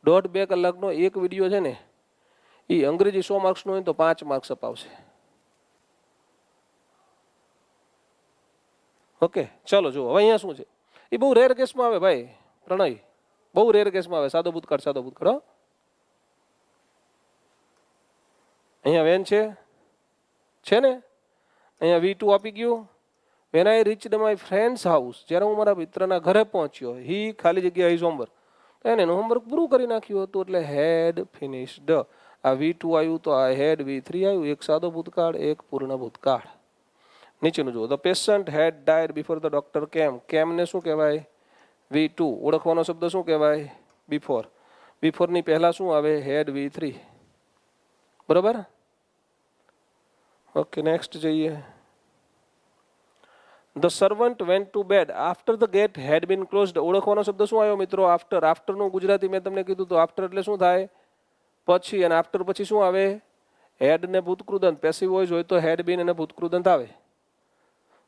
1.5-2 કલાકનો એક વિડીયો છે ને, એ અંગ્રેજી 100 માર્ક્સનો હોય તો 5 માર્ક્સ અપાવશે. ઓકે, ચલો જુઓ હવે અહીંયા શું છે. એ બહુ રેર કેસમાં આવે ભાઈ પ્રણય, બહુ રેર કેસમાં આવે. સાદો ભૂતકાળ, સાદો ભૂતકાળ. અહીંયા વેન છે ને, અહીંયા V2 આપી ગયું. When I reached my friends house, જ્યારે હું મારા મિત્રના ઘરે પહોંચ્યો. હી ખાલી જગ્યા હિઝ હોમવર્ક, તો એને એનું હોમવર્ક પૂરું કરી નાખ્યું હતું એટલે હેડ ફિનિશ્ડ. આ V2 આવ્યું તો આ હેડ V3 આવ્યું. એક સાદો ભૂતકાળ, એક પૂર્ણ ભૂતકાળ. નીચેનું જુઓ. The patient had died before the doctor came. કેમને શું કહેવાય? V2. ઓળખવાનો શબ્દ શું કહેવાય? બિફોર. બિફોરની પહેલા શું આવે? Had V3. બરોબર? ઓકે, નેક્સ્ટ જઈએ. The servant went to bed after the gate had been closed. ઓળખવાનો શબ્દ શું આવ્યો મિત્રો? આફ્ટર. આફ્ટરનું ગુજરાતી મેં તમને કીધું તો આફ્ટર એટલે શું થાય? પછી. અને આફ્ટર પછી શું આવે? હેડ ને ભૂતકૃદંત. પેસિવ વોઇસ હોય તો હેડ બીન અને ભૂતકૃદંત આવે.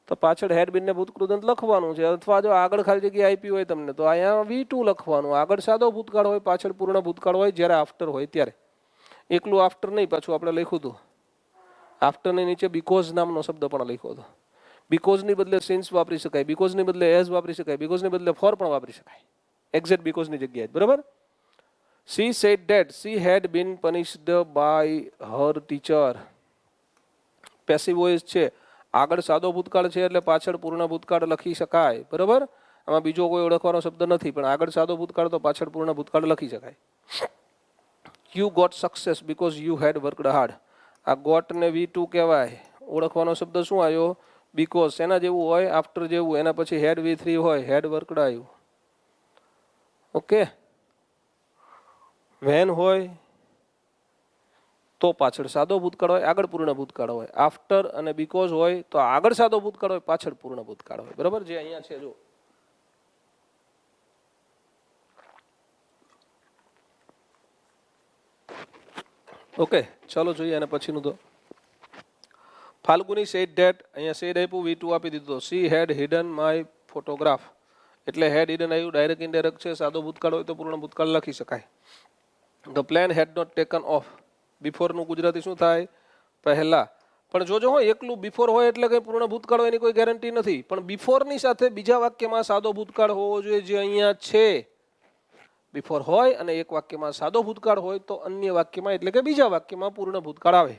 તો પાછળ હેડ બીન ને ભૂતકૃદંત લખવાનું છે. અથવા જો આગળ ખાલી જગ્યા આપી હોય તમને તો અહીંયા V2 લખવાનું. આગળ સાદો ભૂતકાળ હોય, પાછળ પૂર્ણ ભૂતકાળ હોય જ્યારે આફ્ટર હોય ત્યારે. એકલું આફ્ટર નહીં, પાછું આપણે લખ્યું હતું આફ્ટરની નીચે બીકોઝ નામનો શબ્દ પણ લખ્યો હતો. બીકોઝની બદલે સિન્સ વાપરી શકાય, બીકોઝની બદલે એઝ વાપરી શકાય, બીકોઝની બદલે ફોર પણ વાપરી શકાય એક્ઝેક્ટ બીકોઝની જગ્યાએ. બરાબર? She said that she had been punished by her teacher. Passive voice છે, આગળ સાદો ભૂતકાળ છે એટલે પાછળ પૂર્ણ ભૂતકાળ લખી શકાય. બરાબર? આમાં બીજો કોઈ ઓળખવાનો શબ્દ નથી, પણ આગળ સાદો ભૂતકાળ તો પાછળ પૂર્ણ ભૂતકાળ લખી શકાય. You got success because you had worked hard. આ ગોટ ને V2 કહેવાય. ઓળખવાનો શબ્દ શું આવ્યો? બીકોઝ. એના જેવું હોય આફ્ટર જેવું, એના પછી હેડ V3 હોય, હેડ વર્કડ આવ્યું. ઓકે, વેન હોય તો પાછળ સાદો ભૂતકાળ હોય, આગળ પૂર્ણ ભૂતકાળ હોય. આફ્ટર અને બીકોઝ હોય તો આગળ સાદો ભૂતકાળ હોય, પાછળ પૂર્ણ ભૂતકાળ હોય. બરાબર? જે અહીંયા છે જો. ઓકે, ચાલો જોઈએ અને પછીનું તો ફાલ્ગુની સેડ ધેટ. અહીંયા સેડ આપ્યું, V2 આપી દીધું. She had hidden my photograph એટલે હેડ હિડન આવ્યું. ડાયરેક્ટ ઇનડાયરેક્ટ છે. સાદો ભૂતકાળ હોય તો પૂર્ણ ભૂતકાળ લખી શકાય. The plane had not taken off. બિફોરનું ગુજરાતી શું થાય? પહેલા. પણ જોજો હો, એકલું બિફોર હોય એટલે કંઈ પૂર્ણ ભૂતકાળ હોય એની કોઈ ગેરંટી નથી. પણ બિફોરની સાથે બીજા વાક્યમાં સાદો ભૂતકાળ હોવો જોઈએ, જે અહીંયા છે. બિફોર હોય અને એક વાક્યમાં સાદો ભૂતકાળ હોય તો અન્ય વાક્યમાં એટલે કે બીજા વાક્યમાં પૂર્ણ ભૂતકાળ આવે.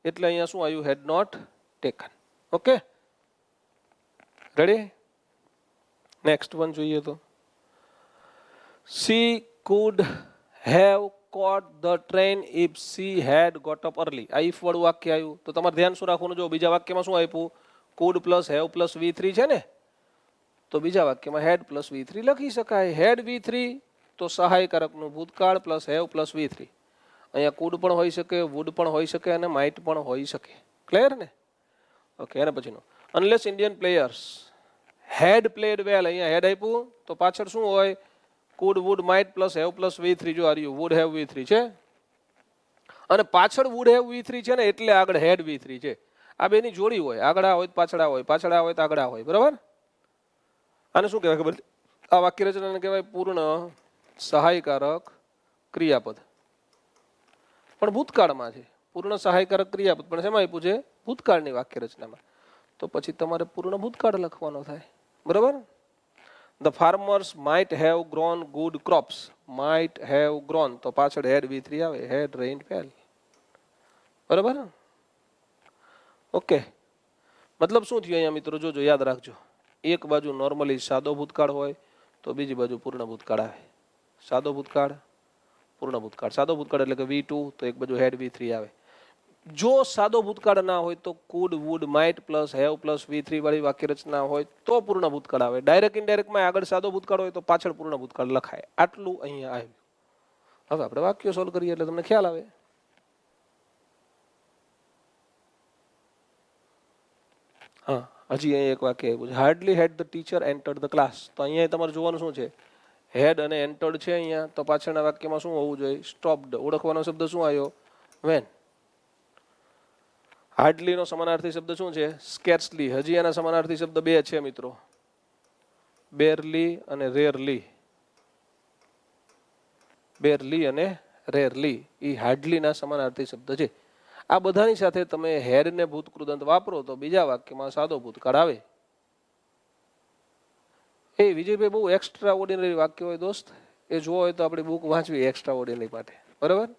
એટલે અહીંયા શું આવ્યું? Had not taken. Okay, ready? Next one જોઈએ તો she could have caught the train if she had got up early. આ if વાળું વાક્ય આવ્યું તો તમારે ધ્યાન શું રાખવાનું? જો બીજા વાક્યમાં શું આપ્યું? could plus have plus V3 છે ને, તો બીજા વાક્યમાં હેડ પ્લસ V3 લખી શકાય. હેડ V3 તો સહાયકારકનું ભૂતકાળ પ્લસ હેવ પ્લસ V3. અહીંયા could પણ હોઈ શકે, would પણ હોઈ શકે અને might પણ હોઈ શકે. ક્લિયર ને? ઓકે, એના પછીનો અનલેસ ઇન્ડિયન પ્લેયર્સ હેડ પ્લેડ વેલ. અહીંયા હેડ આપ્યું તો પાછળ શું હોય? could would might plus have plus V3. જો આર્યું would have V3 છે અને પાછળ would have V3 છે ને, એટલે આગળ head V3 છે. આ બેની જોડી હોય, આગળ આ હોય પાછળ આ હોય, પાછળ આ હોય તો આગળ આ હોય. બરાબર? આને શું કહેવાય ખબર? આ વાક્ય રચનાને કહેવાય પૂર્ણ સહાયકારક ક્રિયાપદ. પણ ભૂતકાળમાં છે. પૂર્ણ સહાયકારક ક્રિયાપદ પણ શેમાં આપ્યું છે? ભૂતકાળની વાક્ય રચનામાં. તો પછી તમારે પૂર્ણ ભૂતકાળ લખવાનો થાય. બરાબર? The farmers might have grown good crops. Might have grown તો પાછળ હેડ V3 આવે. હેડ rained fell. બરાબર? ઓકે, મતલબ શું થયું અહીંયા મિત્રો? જોજો, યાદ રાખજો. એક બાજુ નોર્મલી સાદો ભૂતકાળ હોય તો બીજી બાજુ પૂર્ણ ભૂતકાળ આવે. સાદો ભૂતકાળ, પૂર્ણ ભૂતકાળ. સાદો ભૂતકાળ એટલે કે V2 તો એક બાજુ હેડ V3 આવે. જો સાદો ભૂતકાળ ના હોય તો could would might plus have plus V3 વાળી વાક્ય રચના હોય તો પૂર્ણ ભૂતકાળ આવે. ડાયરેક્ટ ઇનડાયરેક્ટમાં આગળ સાદો ભૂતકાળ હોય તો પાછળ પૂર્ણ ભૂતકાળ લખાય. આટલું અહીંયા આવ્યું. હવે આપણે વાક્યો સોલ્વ કરીએ એટલે તમને ખ્યાલ આવે. હા, હજી અહીં એક વાક્ય આવ્યું છે, hardly had the teacher entered the class. તો અહીંયા તમારે જોવાનું શું છે, હેડ અને એન્ટર્ડ છે અહીંયા, તો પાછળના વાક્યમાં શું હોવું જોઈએ, સ્ટોપ્ડ. ઓળખવાનો શબ્દ શું આવ્યો, વેન. હાર્ડલી નો સમાનાર્થી શબ્દ શું છે, સ્કેર્સલી. હજી એના સમાનાર્થી શબ્દ બે છે મિત્રો, બેરલી અને રેરલી. બેરલી અને રેરલી એ હાર્ડલી ના સમાનાર્થી શબ્દ છે. આ બધાની સાથે તમે હેડ ને ભૂતકૃદંત વાપરો તો બીજા વાક્યમાં સાદો ભૂતકાળ આવે. એ વિજયભાઈ બહુ એક્સ્ટ્રા ઓર્ડિનરી વાક્ય હોય દોસ્ત, એ જોવો હોય તો આપણી બુક વાંચવી એક્સ્ટ્રા ઓર્ડિનરી માટે, બરાબર.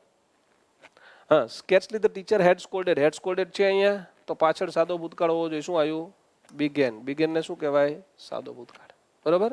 હા, સ્કેર્સલી ધ ટીચર હેડ સ્કોલ્ડેડ. હેડ સ્કોલ્ડેડ છે અહીંયા, તો પાછળ સાદો ભૂતકાળ હોવો જોઈએ. શું આવ્યું, બિગેન. બિગેન ને શું કહેવાય, સાદો ભૂતકાળ, બરાબર.